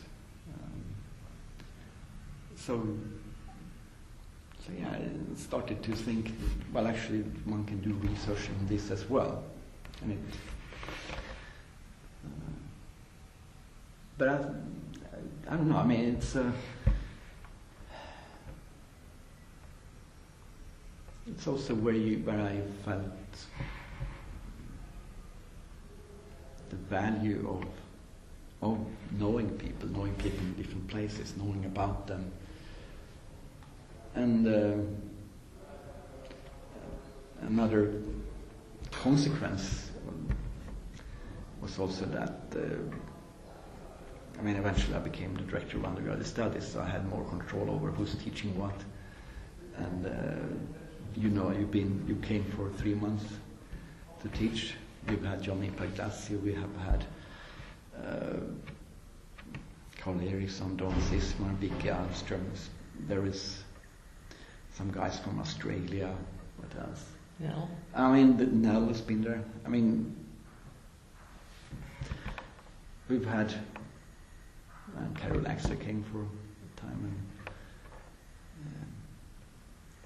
[SPEAKER 2] So yeah, I started to think, well, actually one can do research on this as well. And but I don't know, it's also where I felt the value of knowing people in different places, knowing about them. And another consequence was also that eventually I became the director of undergraduate studies, so I had more control over who's teaching what. And you came for 3 months to teach. We've had Johnny Paglasio, we have had Carl Eriksson, Don Sismar, Vicky Almström. There is some guys from Australia. What else?
[SPEAKER 1] Nell.
[SPEAKER 2] Nell has been there. We've had Carol Axler came for a time,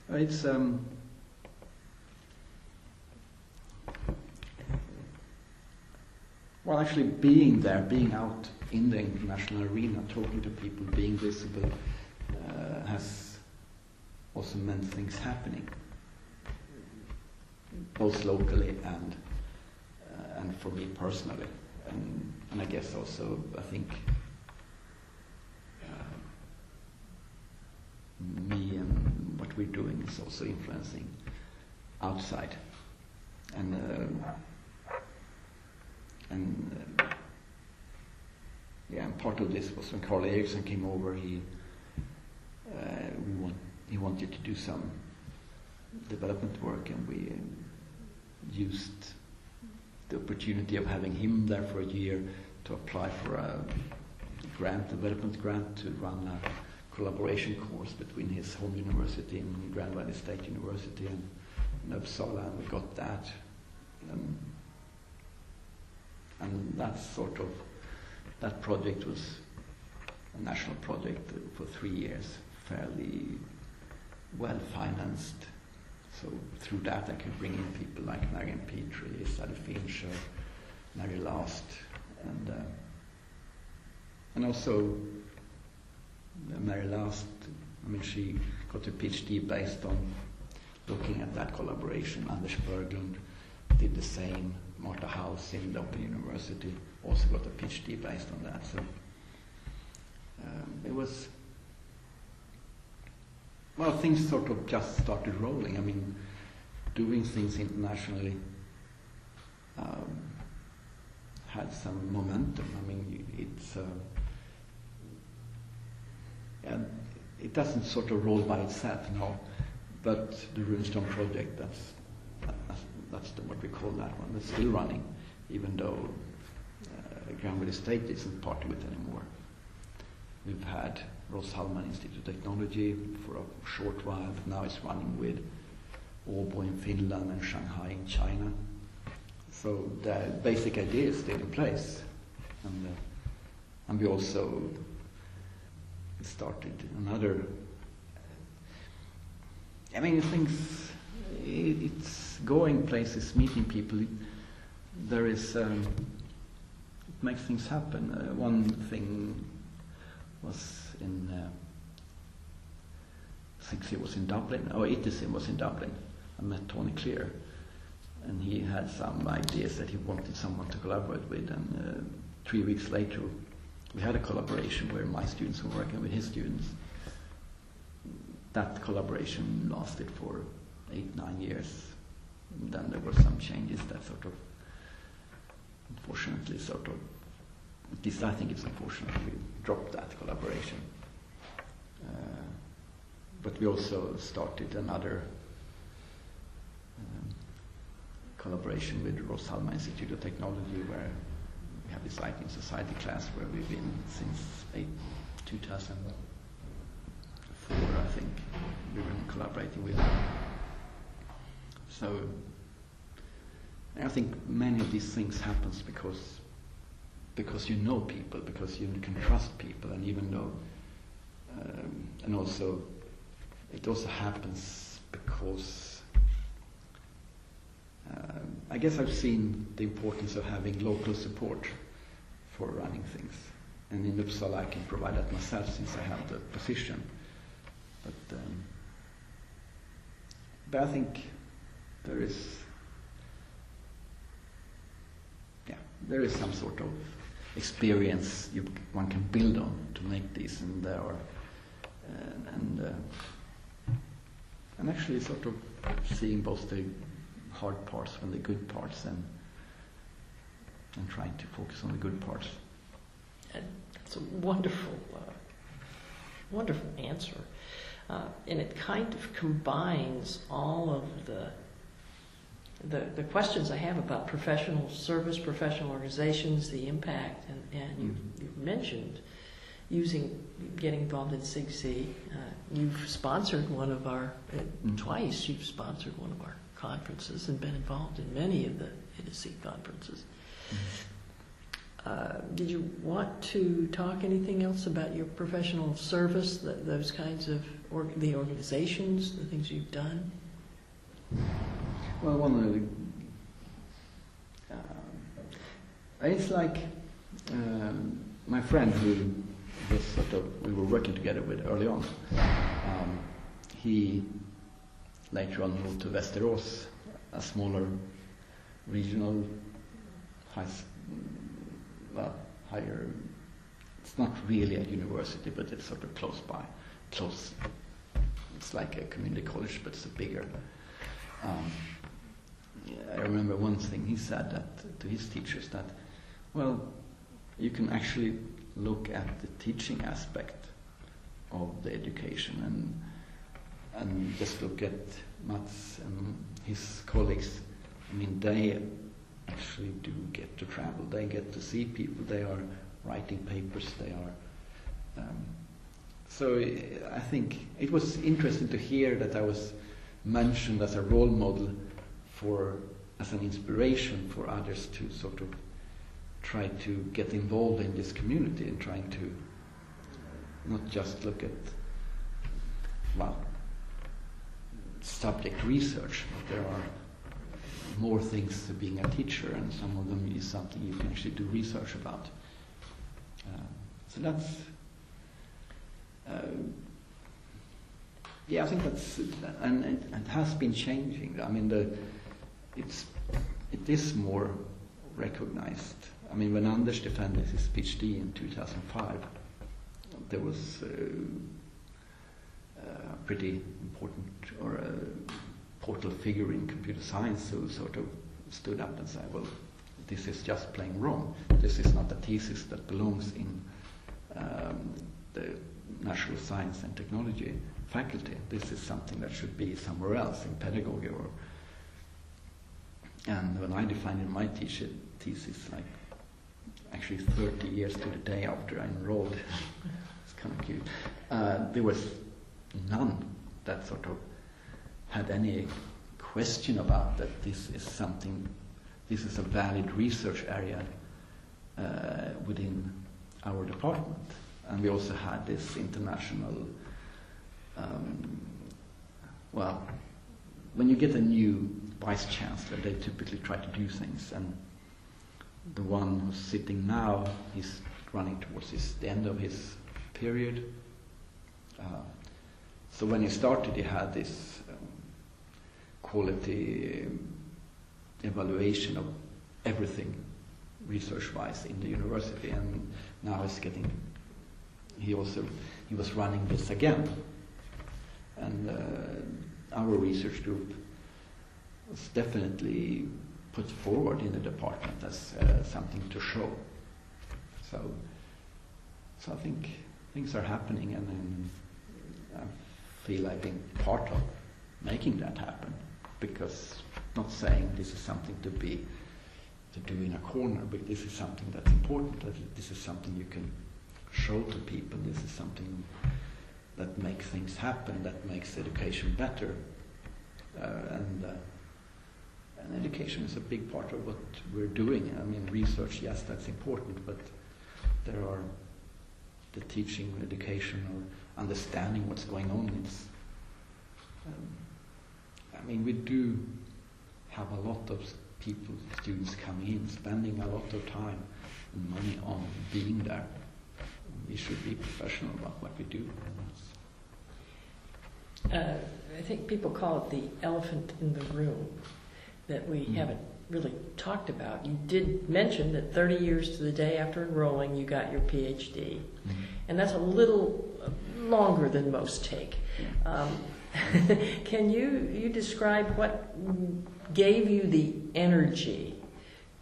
[SPEAKER 2] and it's well, actually being there, being out in the international arena, talking to people, being visible, has also meant things happening, both locally and for me personally, and I guess also I think me and what we're doing is also influencing outside, and part of this was when Carl Eriksson came over. He wanted to do some development work, and we used the opportunity of having him there for a year to apply for a development grant to run a collaboration course between his home university and Grand Valley State University and Uppsala, and we got that. And that project was a national project for 3 years, fairly well financed. So through that I could bring in people like Marianne Petrie, Sally Fincher, Mary Last, and also Mary Last, I mean, she got a PhD based on looking at that collaboration. Anders Berglund did the same. Martha House in the Open University also got a PhD based on that. So it was, well, things sort of just started rolling. I mean, doing things internationally had some momentum. I mean, it's and it doesn't sort of roll by itself now, but the Runestone project, that's what we call that one. That's still running, even though Granville Estate isn't part of it anymore. We've had Ross Hallman Institute of Technology for a short while, but now it's running with Åbo in Finland and Shanghai in China. So the basic idea is still in place. And we also started another, I mean, things, it's going places, meeting people. There is, it makes things happen. One thing was in, it was in Dublin, or ITISM was in Dublin. I met Tony Clear, and he had some ideas that he wanted someone to collaborate with, and 3 weeks later we had a collaboration where my students were working with his students. That collaboration lasted for 8-9 years. And then there were some changes that sort of, unfortunately, at least I think it's unfortunate, we dropped that collaboration. But we also started another collaboration with Ross Hallman Institute of Technology, where we have this IT in Society class where we've been since 2004, I think. We've been collaborating with them. So I think many of these things happens because you know people, because you can trust people, and even though, and also it also happens because I guess I've seen the importance of having local support for running things, and in Uppsala I can provide that myself since I have the position. But I think there is some sort of experience one can build on to make these, and there are and actually sort of seeing both the hard parts and the good parts, and trying to focus on the good parts.
[SPEAKER 1] And that's a wonderful, wonderful answer, and it kind of combines all of the questions I have about professional service, professional organizations, the impact, and you've mentioned getting involved in SIGC. You've sponsored one of our, twice you've sponsored one of our conferences and been involved in many of the ITIC conferences. Did you want to talk anything else about your professional service, those kinds of, the organizations, the things you've done?
[SPEAKER 2] Well, one of the, it's like my friend who was we were working together with early on. He later on moved to Västerås, a smaller regional higher. It's not really a university, but it's sort of close by. It's like a community college, but it's a bigger. I remember one thing he said that to his teachers that, well, you can actually look at the teaching aspect of the education and just look at Mats and his colleagues. I mean, they actually do get to travel. They get to see people. They are writing papers. They are. So I think it was interesting to hear that I was mentioned as a role model as an inspiration for others to sort of try to get involved in this community and trying to not just look at, well, subject research, but there are more things to being a teacher, and some of them is something you can actually do research about. So that's, I think that's, and it has been changing. I mean, it is more recognized. I mean, when Anders defended his PhD in 2005, there was a pretty important or a portal figure in computer science who sort of stood up and said, well, this is just plain wrong. This is not a thesis that belongs in the natural science and technology faculty. This is something that should be somewhere else, in pedagogy. And when I defined in my thesis, like actually 30 years to the day after I enrolled, it's kind of cute, there was none that sort of had any question about that this is a valid research area within our department. And we also had this international, when you get a new vice chancellor, they typically try to do things, and the one who's sitting now, he's running towards the end of his period. So when he started, he had this quality evaluation of everything research-wise in the university, and now he was running this again, and our research group was definitely put forward in the department as something to show. So I think things are happening, and I feel I've been part of making that happen, because not saying this is something to do in a corner, but this is something that's important, that this is something you can show to people, this is something that makes things happen, that makes education better. And education is a big part of what we're doing. I mean, research, yes, that's important, but there are the teaching, education, or understanding what's going on. We do have a lot of students coming in, spending a lot of time and money on being there. We should be professional about what we do.
[SPEAKER 1] I think people call it the elephant in the room that we haven't really talked about. You did mention that 30 years to the day after enrolling, you got your PhD. And that's a little longer than most take. Can you describe what gave you the energy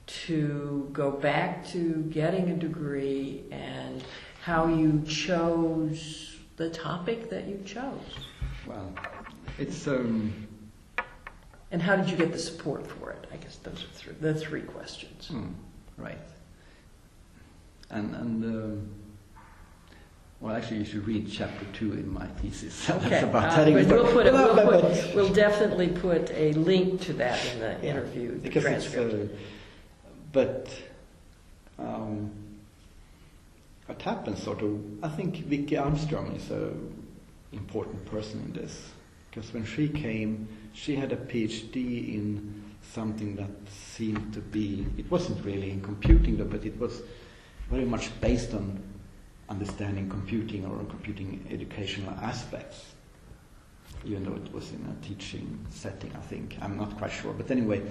[SPEAKER 1] to go back to getting a degree, and how you chose the topic that you chose?
[SPEAKER 2] Well, it's
[SPEAKER 1] and how did you get the support for it? I guess those are the three questions.
[SPEAKER 2] Right. Well, actually, you should read chapter 2 in my thesis.
[SPEAKER 1] Okay. We'll definitely put a link to that in the interview, the transcript.
[SPEAKER 2] What happens I think Vicky Armstrong is an important person in this, because when she came, she had a PhD in something that seemed to be, it wasn't really in computing, but it was very much based on understanding computing or computing educational aspects, even though it was in a teaching setting, I think. I'm not quite sure. But anyway,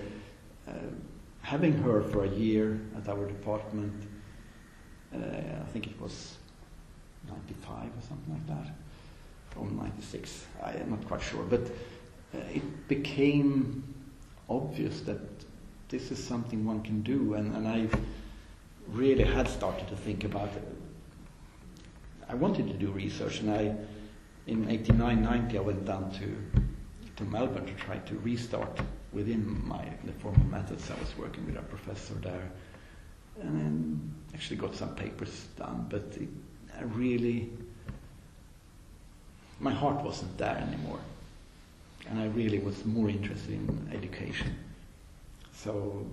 [SPEAKER 2] having her for a year at our department, I think it was 95 or something like that, or 96, I'm not quite sure. But it became obvious that this is something one can do, and I really had started to think about it. I wanted to do research, and in 89-90 I went down to Melbourne to try to restart within the formal methods. I was working with a professor there, and then actually got some papers done, but my heart wasn't there anymore, and I really was more interested in education. So,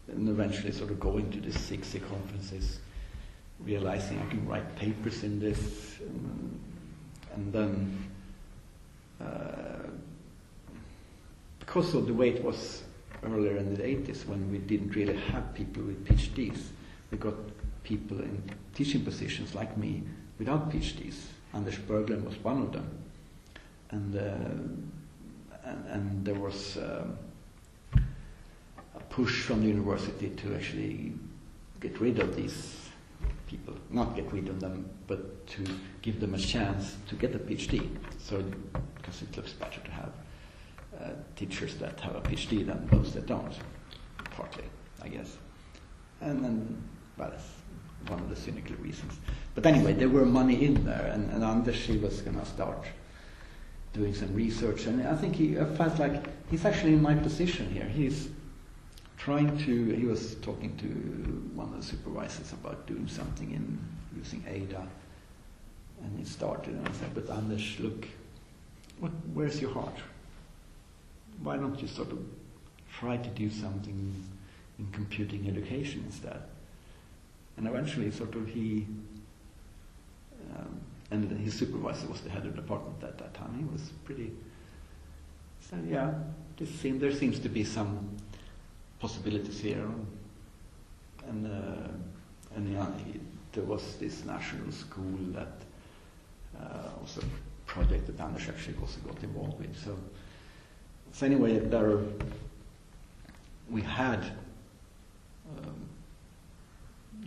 [SPEAKER 2] and eventually going to the 6 conferences, realizing I can write papers in this, and then because of the way it was earlier in the 80s, when we didn't really have people with PhDs, we got people in teaching positions like me without PhDs. Anders Berglund was one of them, and there was a push from the university to actually get rid of these people, not get rid of them, but to give them a chance to get a PhD. So, because it looks better to have teachers that have a PhD than those that don't, partly, I guess. And then, well, that's one of the cynical reasons. But anyway, there were money in there, and Anders, he was going to start doing some research, and I think I felt like he's actually in my position here. He was talking to one of the supervisors about doing something in using Ada, and he started, and I said, but Anders, look, where's your heart? Why don't you sort of try to do something in computing education instead? And eventually and his supervisor was the head of the department at that time. He was pretty, so yeah, there seems to be some possibilities here. And yeah, there was this national school that was a project that Anders actually also got involved with. So anyway, we had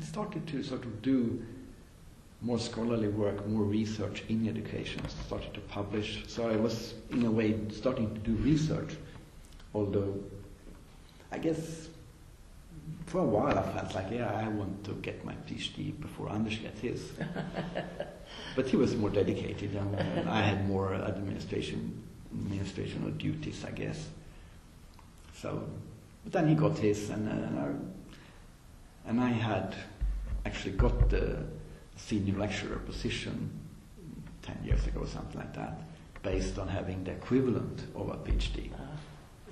[SPEAKER 2] started to sort of do more scholarly work, more research in education, started to publish. So I was, in a way, starting to do research, although I guess for a while I felt like, yeah, I want to get my PhD before Anders gets his. But he was more dedicated, and I had more administrational duties, I guess. So, but then he got his, and I had actually got the senior lecturer position 10 years ago, or something like that, based on having the equivalent of a PhD.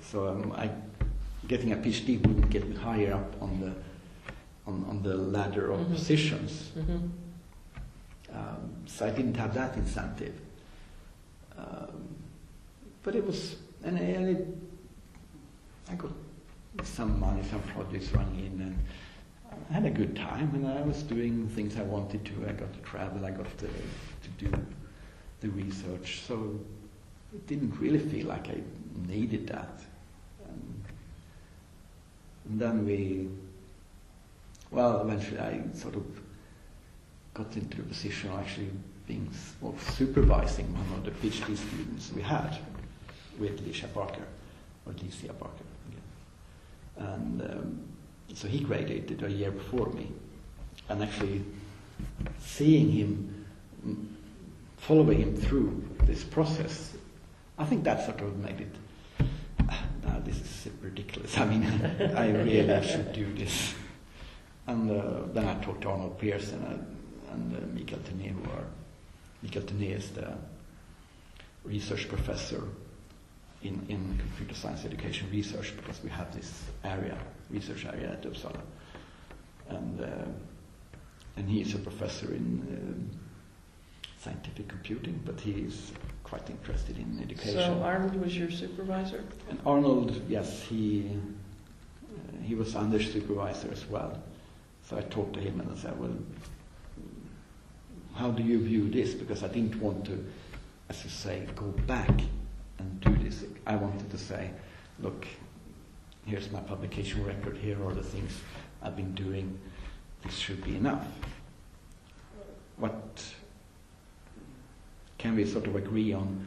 [SPEAKER 2] So getting a PhD wouldn't get me higher up on the ladder of positions. Mm-hmm. So I didn't have that incentive. But it was, and I got some money, some projects running in, and I had a good time, and I was doing things I wanted to. I got to travel, I got to do the research, so it didn't really feel like I needed that. And then eventually I sort of got into the position of actually being supervising one of the PhD students we had with Licia Parker, again. And so he graduated a year before me, and actually seeing him, following him through this process, I think that sort of made it, no, this is ridiculous. I mean, I really should do this. And then I talked to Arnold Pearson and Mikael Tené, Mikael Tené is the research professor in computer science education research, because we have this research area at Uppsala, and he is a professor in scientific computing, but he is quite interested in education.
[SPEAKER 1] So Arnold was your supervisor?
[SPEAKER 2] And Arnold, yes, he was Anders' supervisor as well. So I talked to him and I said, well, how do you view this? Because I didn't want to, as you say, go back and do this. I wanted to say, look, here's my publication record, here are the things I've been doing, this should be enough. What can we sort of agree on?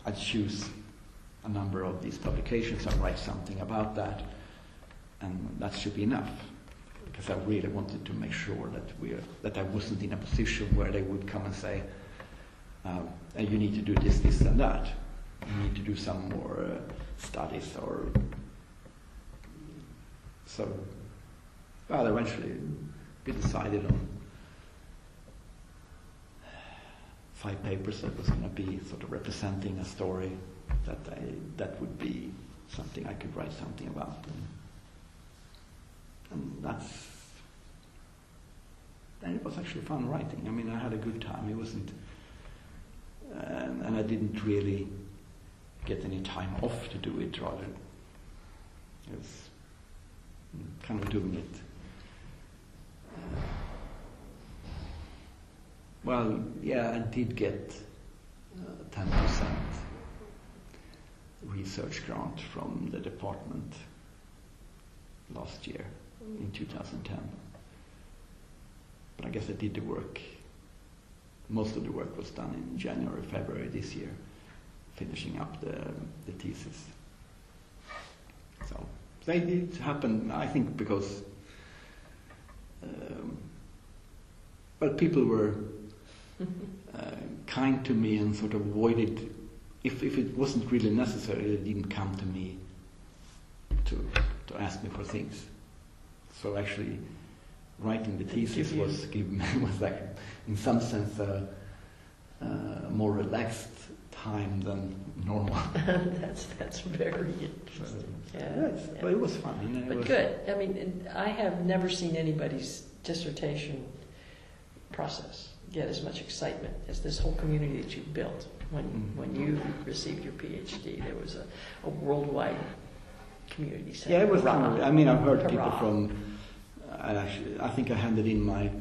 [SPEAKER 2] I'd choose a number of these publications, I'll write something about that, and that should be enough. Because I really wanted to make sure that I wasn't in a position where they would come and say, you need to do this, this, and that. You need to do some more studies, or so. Well, eventually we decided on 5 papers that was going to be sort of representing a story that would be something I could write something about, and that's and it was actually fun writing. I mean, I had a good time. It wasn't, and I didn't really get any time off to do it. Rather, it was kind of doing it. Well, yeah, I did get 10% research grant from the department last year in 2010. But I guess I did the work. Most of the work was done in January, February this year, finishing up the thesis. So it did happen, I think, because well, people were kind to me and sort of avoided, if it wasn't really necessary, they didn't come to me to ask me for things. So actually, writing the thesis was like, in some sense, a more relaxed time than normal.
[SPEAKER 1] That's very interesting.
[SPEAKER 2] But it was fun.
[SPEAKER 1] But good. I mean, I have never seen anybody's dissertation process get as much excitement as this whole community that you built when you received your PhD. There was a worldwide community.
[SPEAKER 2] Yeah, it was fun. I mean, I've heard people from. I think I handed in my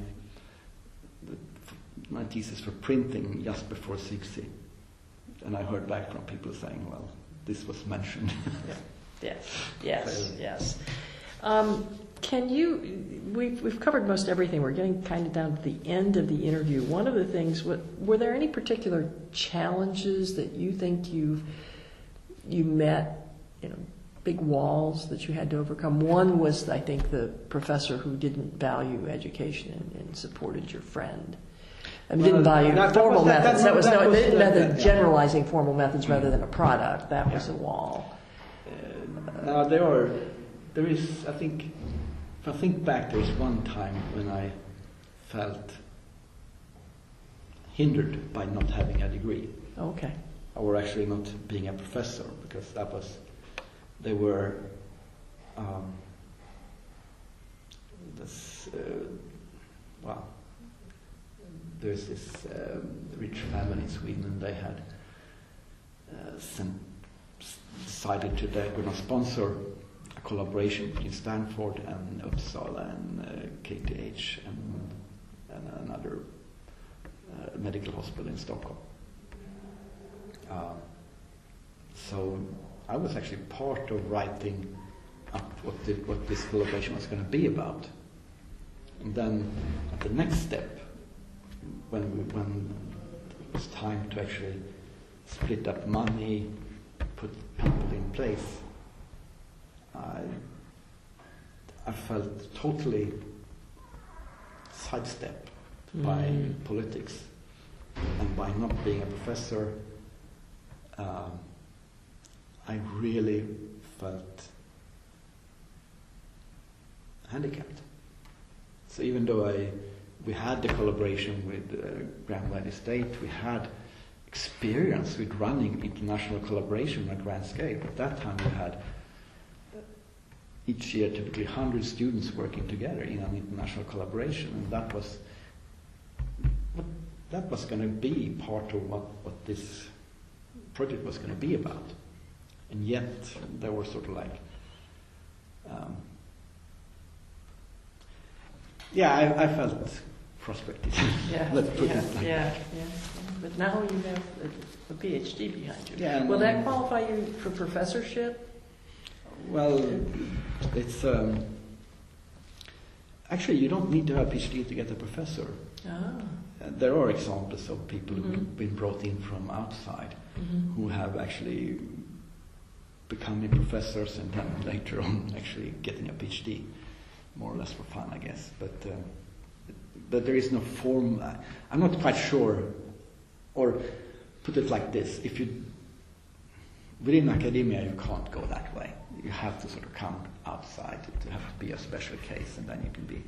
[SPEAKER 2] thesis for printing just before 60, and I heard back from people saying, "Well, this was mentioned." Yes.
[SPEAKER 1] Can you? We've covered most everything. We're getting kind of down to the end of the interview. One of the things, were there any particular challenges that you think you met? Big walls that you had to overcome. One was, I think, the professor who didn't value education and supported your friend. Didn't value formal methods. Generalizing formal methods rather than a product. That was a wall.
[SPEAKER 2] Now there is. I think, if I think back, there was one time when I felt hindered by not having a degree.
[SPEAKER 1] Okay.
[SPEAKER 2] Or actually not being a professor, because that was. They were there's this rich family in Sweden, and they had decided they're going to sponsor a collaboration between Stanford and Uppsala and KTH and another medical hospital in Stockholm. So I was actually part of writing up what this collaboration was going to be about. And then at the next step, when it was time to actually split up money, put people in place, I felt totally sidestepped by politics and by not being a professor. I really felt handicapped. So even though we had the collaboration with Grand Valley State, we had experience with running international collaboration on a grand scale. At that time we had each year typically 100 students working together in an international collaboration, and that was going to be part of what this project was going to be about. And yet they were sort of like, I felt frustrated. Let's put it like that.
[SPEAKER 1] But now you have a PhD behind you.
[SPEAKER 2] Yeah,
[SPEAKER 1] will that qualify you for professorship?
[SPEAKER 2] Well, it's actually you don't need to have a PhD to get a professor. There are examples of people who've been brought in from outside who have actually becoming professors and then later on actually getting a PhD, more or less for fun, I guess. But there is no form. I'm not quite sure, or put it like this: if you within academia, you can't go that way. You have to sort of come outside. To have to be a special case, and then you can be.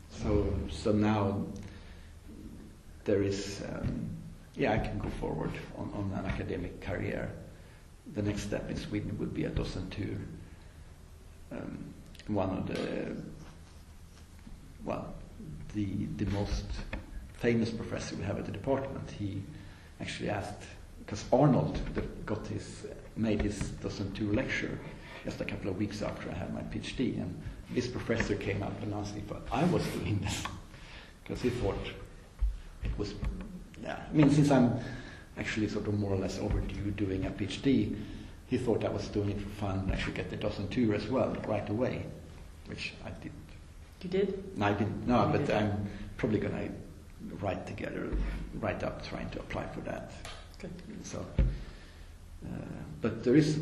[SPEAKER 2] So now there is. I can go forward on an academic career. The next step in Sweden would be a docentur. One of the the most famous professor we have at the department, he actually asked, because Arnold made his dozen two lecture just a couple of weeks after I had my PhD, and this professor came up and asked if I was doing this, because he thought it was, since I'm actually sort of more or less overdue doing a PhD, he thought I was doing it for fun and actually get the dozen two as well right away, which I did.
[SPEAKER 1] You did?
[SPEAKER 2] No, I didn't. No, but I'm probably going to write up trying to apply for that.
[SPEAKER 1] Good.
[SPEAKER 2] So, but there is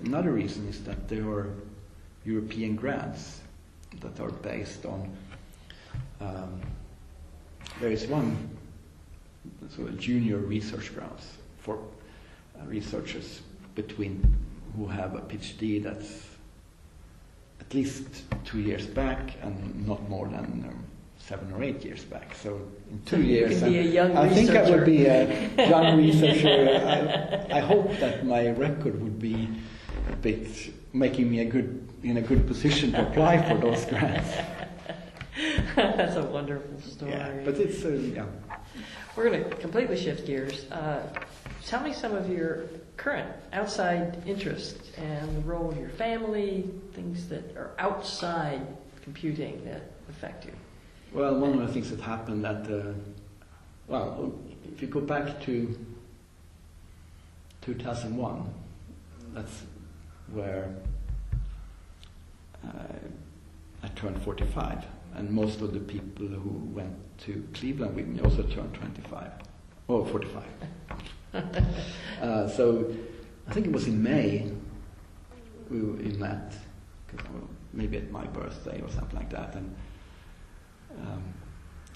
[SPEAKER 2] another reason is that there are European grants that are based on. There is one sort of junior research grants for researchers who have a PhD that's at least 2 years back and not more than 7 or 8 years back. So in 2 years, I think I would be a young researcher. I hope that my record would be a bit making me in a good position to apply for those grants.
[SPEAKER 1] That's a wonderful story.
[SPEAKER 2] Yeah, but it's
[SPEAKER 1] We're going to completely shift gears. Tell me some of your current outside interests and the role of your family, things that are outside computing that affect you.
[SPEAKER 2] Well, one of the things that happened if you go back to 2001, that's where I turned 45, and most of the people who went to Cleveland with me also turned 45. So I think it was in May we met, maybe at my birthday or something like that, and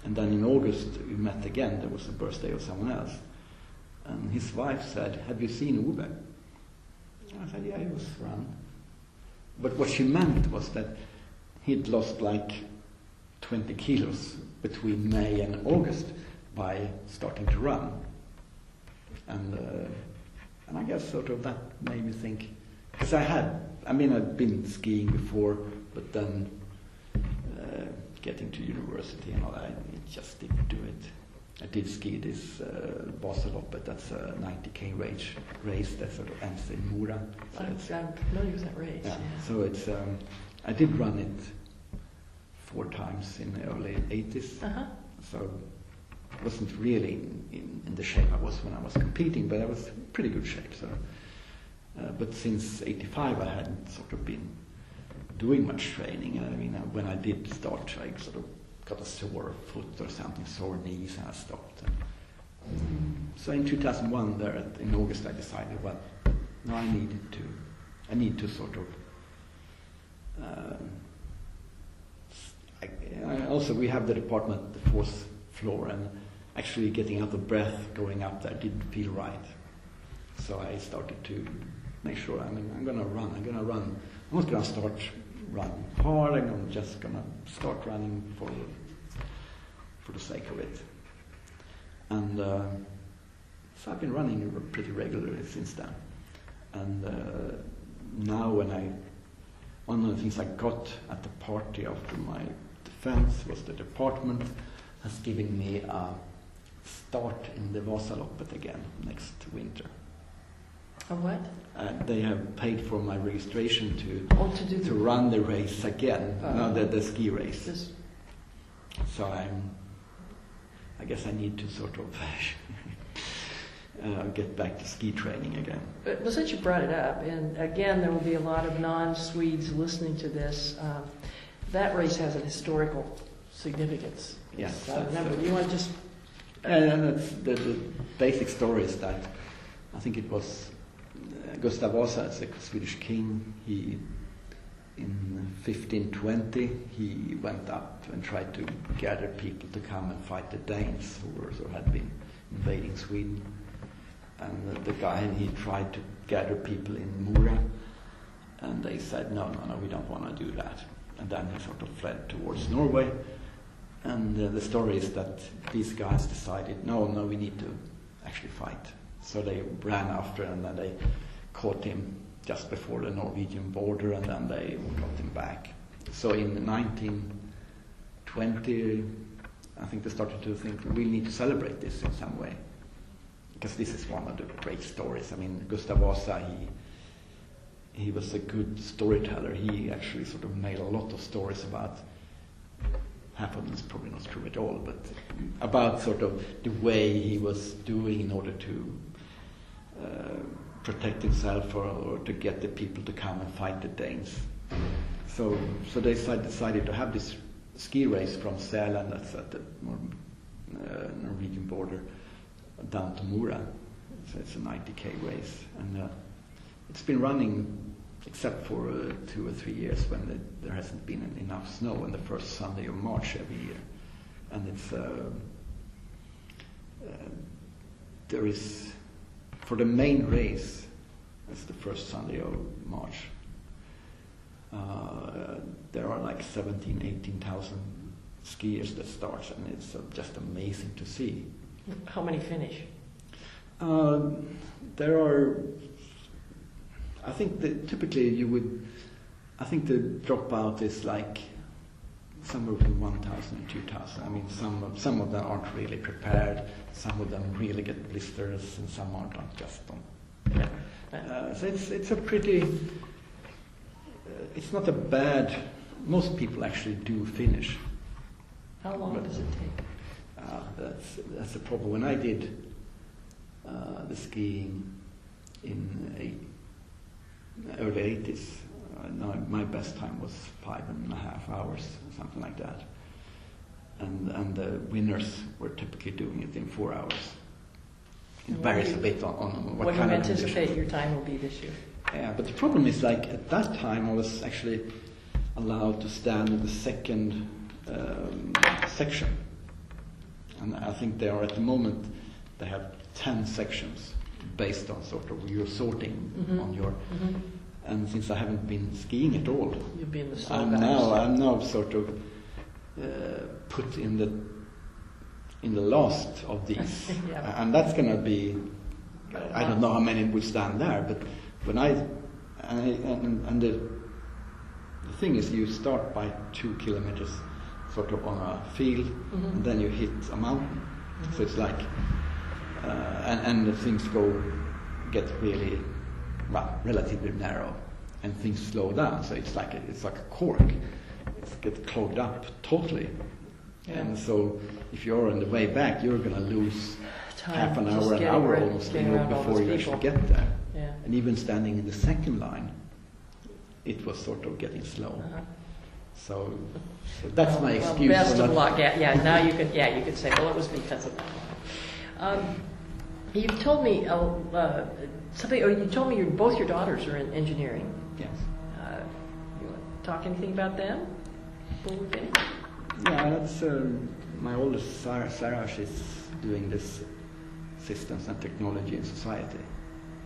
[SPEAKER 2] then in August we met again. There was the birthday of someone else, and his wife said, "Have you seen Uwe?" I said, "Yeah, he was around." But what she meant was that he'd lost like 20 kilos between May and August by starting to run. And I guess sort of that made me think, because I'd been skiing before, but then getting to university and all that, I just didn't do it. I did ski this Vasaloppet, that's a 90k race that sort of ends in Mora. So
[SPEAKER 1] I'm familiar with that race.
[SPEAKER 2] Yeah. So it's I did run it 4 times in the early 80s.
[SPEAKER 1] Uh-huh.
[SPEAKER 2] So I wasn't really in the shape I was when I was competing, but I was in pretty good shape. So, but since 85, I hadn't sort of been doing much training. When I did start, I sort of got a sore foot or something, sore knees, and I stopped. So in 2001, in August, I decided, well, no, I need to sort of. Also, we have the department, the 4th floor, and actually getting out of breath going up there didn't feel right. So I started to make sure, I'm going to run. I'm not going to start running hard. I'm just going to start running for the sake of it. And so I've been running pretty regularly since then. And now one of the things I got at the party after my defense was the department has given me a start in the Vasaloppet again next winter.
[SPEAKER 1] A what?
[SPEAKER 2] They have paid for my registration to run the race again, the ski race. So I guess I need to sort of get back to ski training again.
[SPEAKER 1] But since you brought it up, and again, there will be a lot of non-Swedes listening to this, that race has an historical significance.
[SPEAKER 2] Yes.
[SPEAKER 1] Remember, you want to just...
[SPEAKER 2] And that's the basic story is that I think it was Gustav Vasa, as the Swedish king, in 1520, he went up and tried to gather people to come and fight the Danes who had been invading Sweden. And the guy, he tried to gather people in Mora, and they said, no, we don't want to do that. And then he sort of fled towards Norway. And the story is that these guys decided, no, we need to actually fight. So they ran after, and then they caught him just before the Norwegian border, and then they got him back. So in 1912, 20, I think they started to think we need to celebrate this in some way, because this is one of the great stories. I mean, Gustav Vasa, he was a good storyteller. He actually sort of made a lot of stories about, half of them is probably not true at all, but about sort of the way he was doing in order to protect himself or to get the people to come and fight the Danes. So they decided to have this ski race from Sälen, that's at the Norwegian border, down to Mora. So it's a 90k race, and it's been running except for 2 or 3 years when there hasn't been enough snow on the first Sunday of March every year. And it's there is, for the main race, it's the first Sunday of March. There are like 18,000 skiers that starts, and it's just amazing to see.
[SPEAKER 1] How many finish?
[SPEAKER 2] There are, I think that typically I think the dropout is like somewhere between 1,000 and 2,000. I mean, some of them aren't really prepared, some of them really get blisters, and some aren't just on. So it's a pretty, it's not a bad, most people actually do finish.
[SPEAKER 1] How long does it take?
[SPEAKER 2] That's the problem. When I did the skiing in early 80s, my best time was 5.5 hours, something like that. And the winners were typically doing it in 4 hours. It varies a bit on what kind of conditions.
[SPEAKER 1] What do you anticipate your time will be this year?
[SPEAKER 2] Yeah, but the problem is, like, at that time I was actually allowed to stand in the second section. And I think they are, at the moment, they have 10 sections based on sort of your sorting on your... And since I haven't been skiing at all,
[SPEAKER 1] you'll be in the
[SPEAKER 2] I'm now sort of put in the last of these.
[SPEAKER 1] Yeah.
[SPEAKER 2] And that's going to be, I don't know how many will stand there, but when the thing is, you start by 2 kilometers sort of on a field, and then you hit a mountain. So it's like, and the things get really, well, relatively narrow, and things slow down. So it's like a cork. It gets clogged up totally. Yeah. And so if you're on the way back, you're going to lose half an hour, almost, before you actually get there.
[SPEAKER 1] Yeah.
[SPEAKER 2] And even standing in the second line, it was sort of getting slow. So that's my excuse.
[SPEAKER 1] Well, best of luck. Yeah. Now you can say, well, it was because of that. You told me something. Or you told me both your daughters are in engineering.
[SPEAKER 2] Yes.
[SPEAKER 1] You want to talk anything about them?
[SPEAKER 2] Yeah, that's my oldest Sarah. She's doing this systems and technology in society.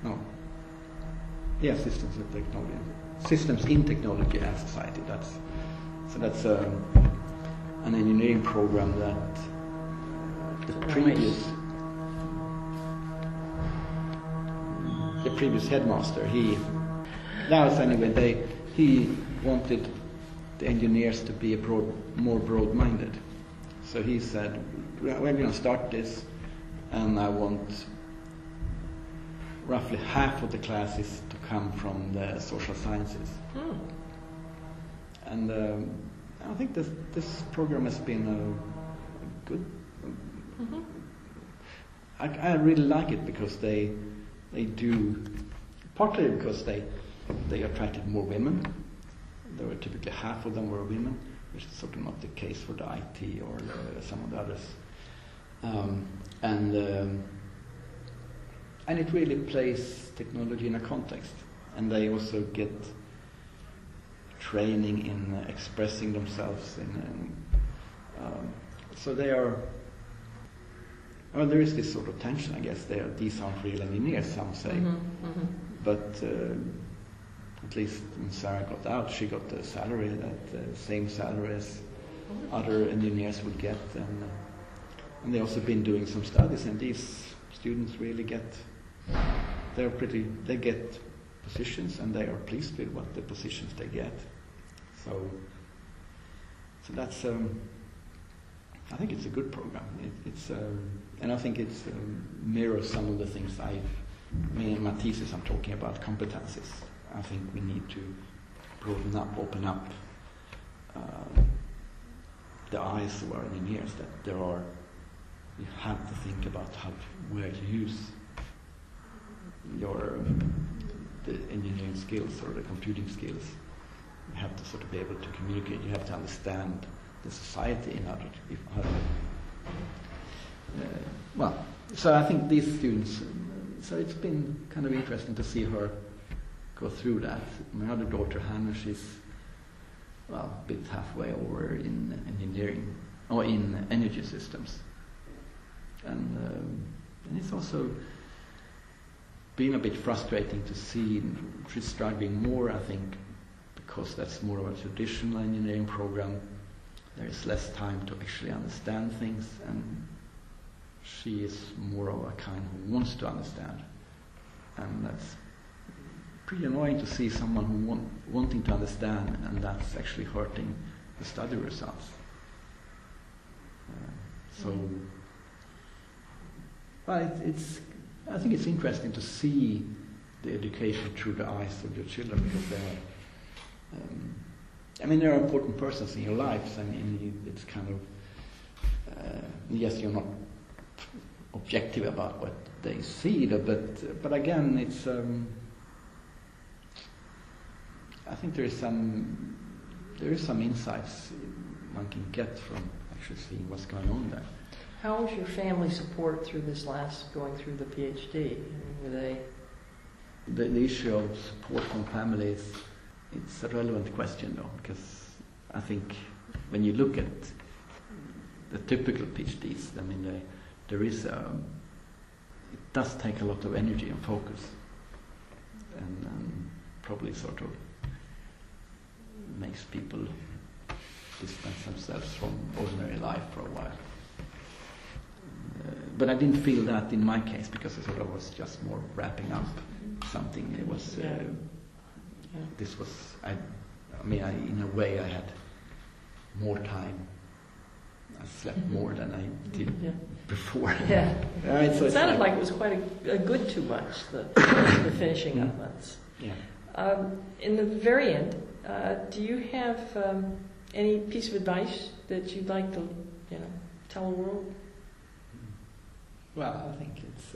[SPEAKER 2] No. Yeah, systems and technology. Systems in technology and society. That's an engineering program that the previous headmaster, he wanted the engineers to be more broad-minded. So he said, we're going to start this, and I want roughly half of the classes to come from the social sciences. And I think this program has been good. I really like it because they do, partly because they attracted more women. There were typically half of them were women, which is sort of not the case for the IT or some of the others. And it really plays technology in a context. And they also get training in expressing themselves. So they are... Well, there is this sort of tension, I guess. These aren't real engineers, some say. But at least when Sarah got out, she got the salary, the same salary as other engineers would get. And they also been doing some studies, and these students really get positions, and they are pleased with what the positions they get. So that's I think it's a good program. And I think it mirrors some of the things in my thesis I'm talking about competencies. I think we need to broaden up, open up the eyes of our engineers, that you have to think about where to use the engineering skills or the computing skills. You have to sort of be able to communicate. You have to understand the society in order to so I think these students, so it's been kind of interesting to see her go through that. My other daughter, Hannah, she's a bit halfway over in engineering, or in energy systems. And it's also been a bit frustrating to see she's struggling more, I think, because that's more of a traditional engineering program. There is less time to actually understand things, and she is more of a kind who wants to understand. And that's pretty annoying to see someone who wanting to understand, and that's actually hurting the study results. I think it's interesting to see the education through the eyes of your children, because they're important persons in your lives. It's kind of yes, you're not objective about what they see, but again, it's. I think there is some insights one can get from actually seeing what's going on there.
[SPEAKER 1] How was your family support through going through the PhD? Were they?
[SPEAKER 2] The issue of support from families, it's a relevant question though, because I think when you look at the typical PhDs, it does take a lot of energy and focus, and probably sort of makes people distance themselves from ordinary life for a while. But I didn't feel that in my case, because I sort of was just more wrapping up something. It was this was in a way I had more time. I slept more than I did before.
[SPEAKER 1] Yeah.
[SPEAKER 2] So
[SPEAKER 1] it sounded like it was quite a good too much, the finishing up months.
[SPEAKER 2] Yeah.
[SPEAKER 1] In the very end, do you have any piece of advice that you'd like to, tell the world?
[SPEAKER 2] Well, I think it's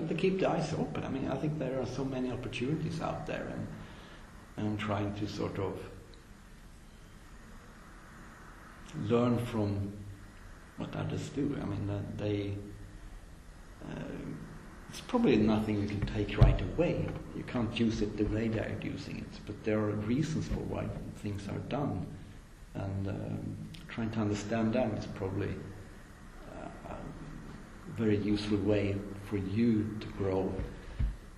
[SPEAKER 2] to keep the eyes open. I think there are so many opportunities out there, and I'm trying to sort of learn from what others do. It's probably nothing you can take right away. You can't use it the way they're using it, but there are reasons for why things are done, and trying to understand them is probably a very useful way for you to grow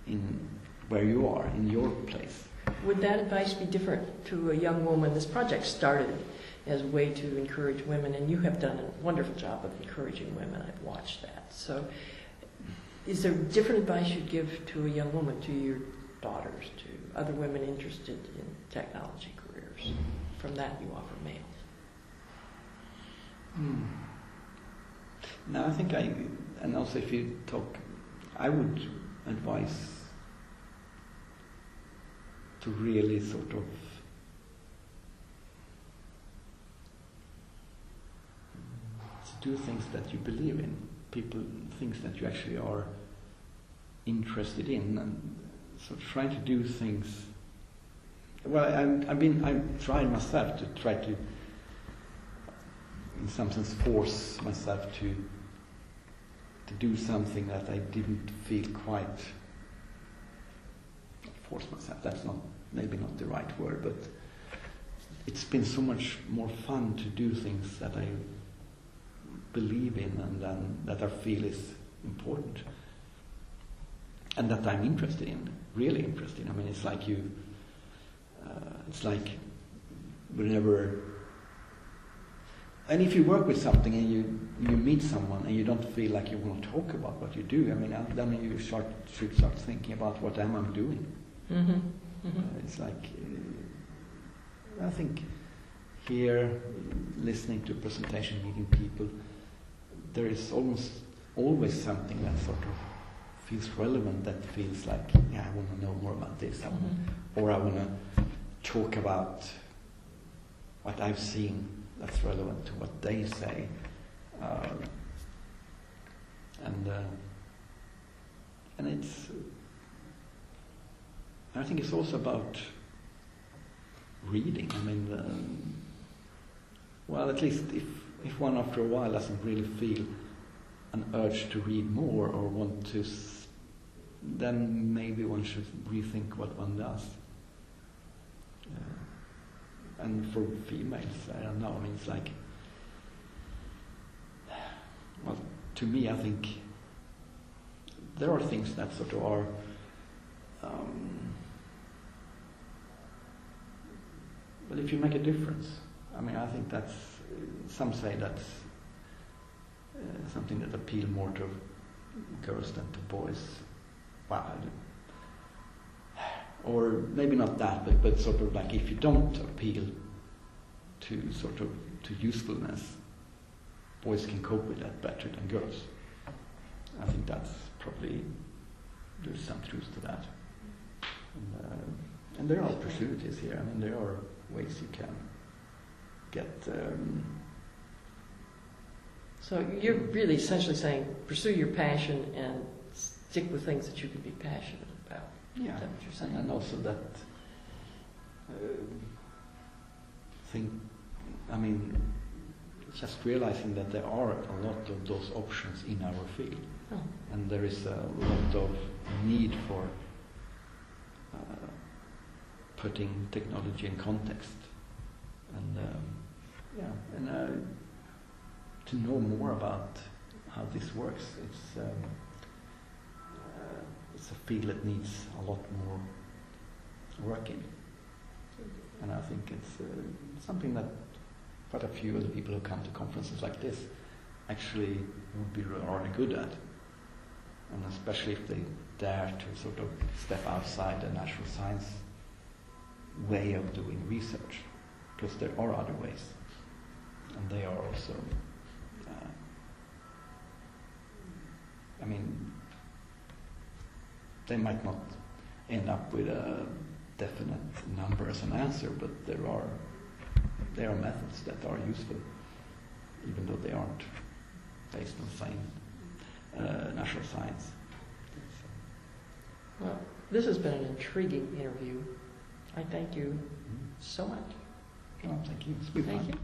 [SPEAKER 2] in where you are, in your place.
[SPEAKER 1] Would that advice be different to a young woman? This project started as a way to encourage women, and you have done a wonderful job of encouraging women. I've watched that. So is there different advice you'd give to a young woman, to your daughters, to other women interested in technology careers, from that you offer males?
[SPEAKER 2] No, I think and also if you talk, I would advise to really sort of do things that you believe in, things that you actually are interested in, and so trying to do things. Well, I've tried myself to try to, in some sense, force myself to do something that I didn't feel quite. Force myself. That's maybe not the right word, but it's been so much more fun to do things that I believe in, and that I feel is important, and that I'm interested in, really interested in. It's like it's like whenever, and if you work with something and you meet someone and you don't feel like you want to talk about what you do, then you should start thinking about what am I doing.
[SPEAKER 1] Mm-hmm. Mm-hmm.
[SPEAKER 2] It's like I think here, listening to a presentation, meeting people, there is almost always something that sort of feels relevant, that feels like, yeah, I want to know more about this, or I want to talk about what I've seen that's relevant to what they say. And it's, I think it's also about reading. I mean, well, at least if one after a while doesn't really feel an urge to read more or want to, then maybe one should rethink what one does. And for females, I don't know, I mean, it's like, well, to me, I think there are things that sort of are well, if you make a difference, I mean, I think that's, some say that's something that appeal more to girls than to boys. Well, or maybe not that, but sort of like, if you don't appeal to sort of to usefulness, boys can cope with that better than girls. I think that's probably, there's some truth to that. And there are opportunities here. I mean, there are ways you can get.
[SPEAKER 1] So you're really essentially saying pursue your passion and stick with things that you can be passionate about.
[SPEAKER 2] Yeah,
[SPEAKER 1] is that what you're saying?
[SPEAKER 2] and also that I mean, just realizing that there are a lot of those options in our field, and there is a lot of need for putting technology in context, and to know more about how this works. It's a field that needs a lot more work in, and I think it's something that quite a few of the people who come to conferences like this actually would be rather good at, and especially if they dare to sort of step outside the natural science way of doing research, because there are other ways, and they are also, I mean, they might not end up with a definite number as an answer, but there are methods that are useful, even though they aren't based on science, natural science.
[SPEAKER 1] Well, this has been an intriguing interview. I thank you so much.
[SPEAKER 2] Oh, thank you. It's been fun.
[SPEAKER 1] Thank you.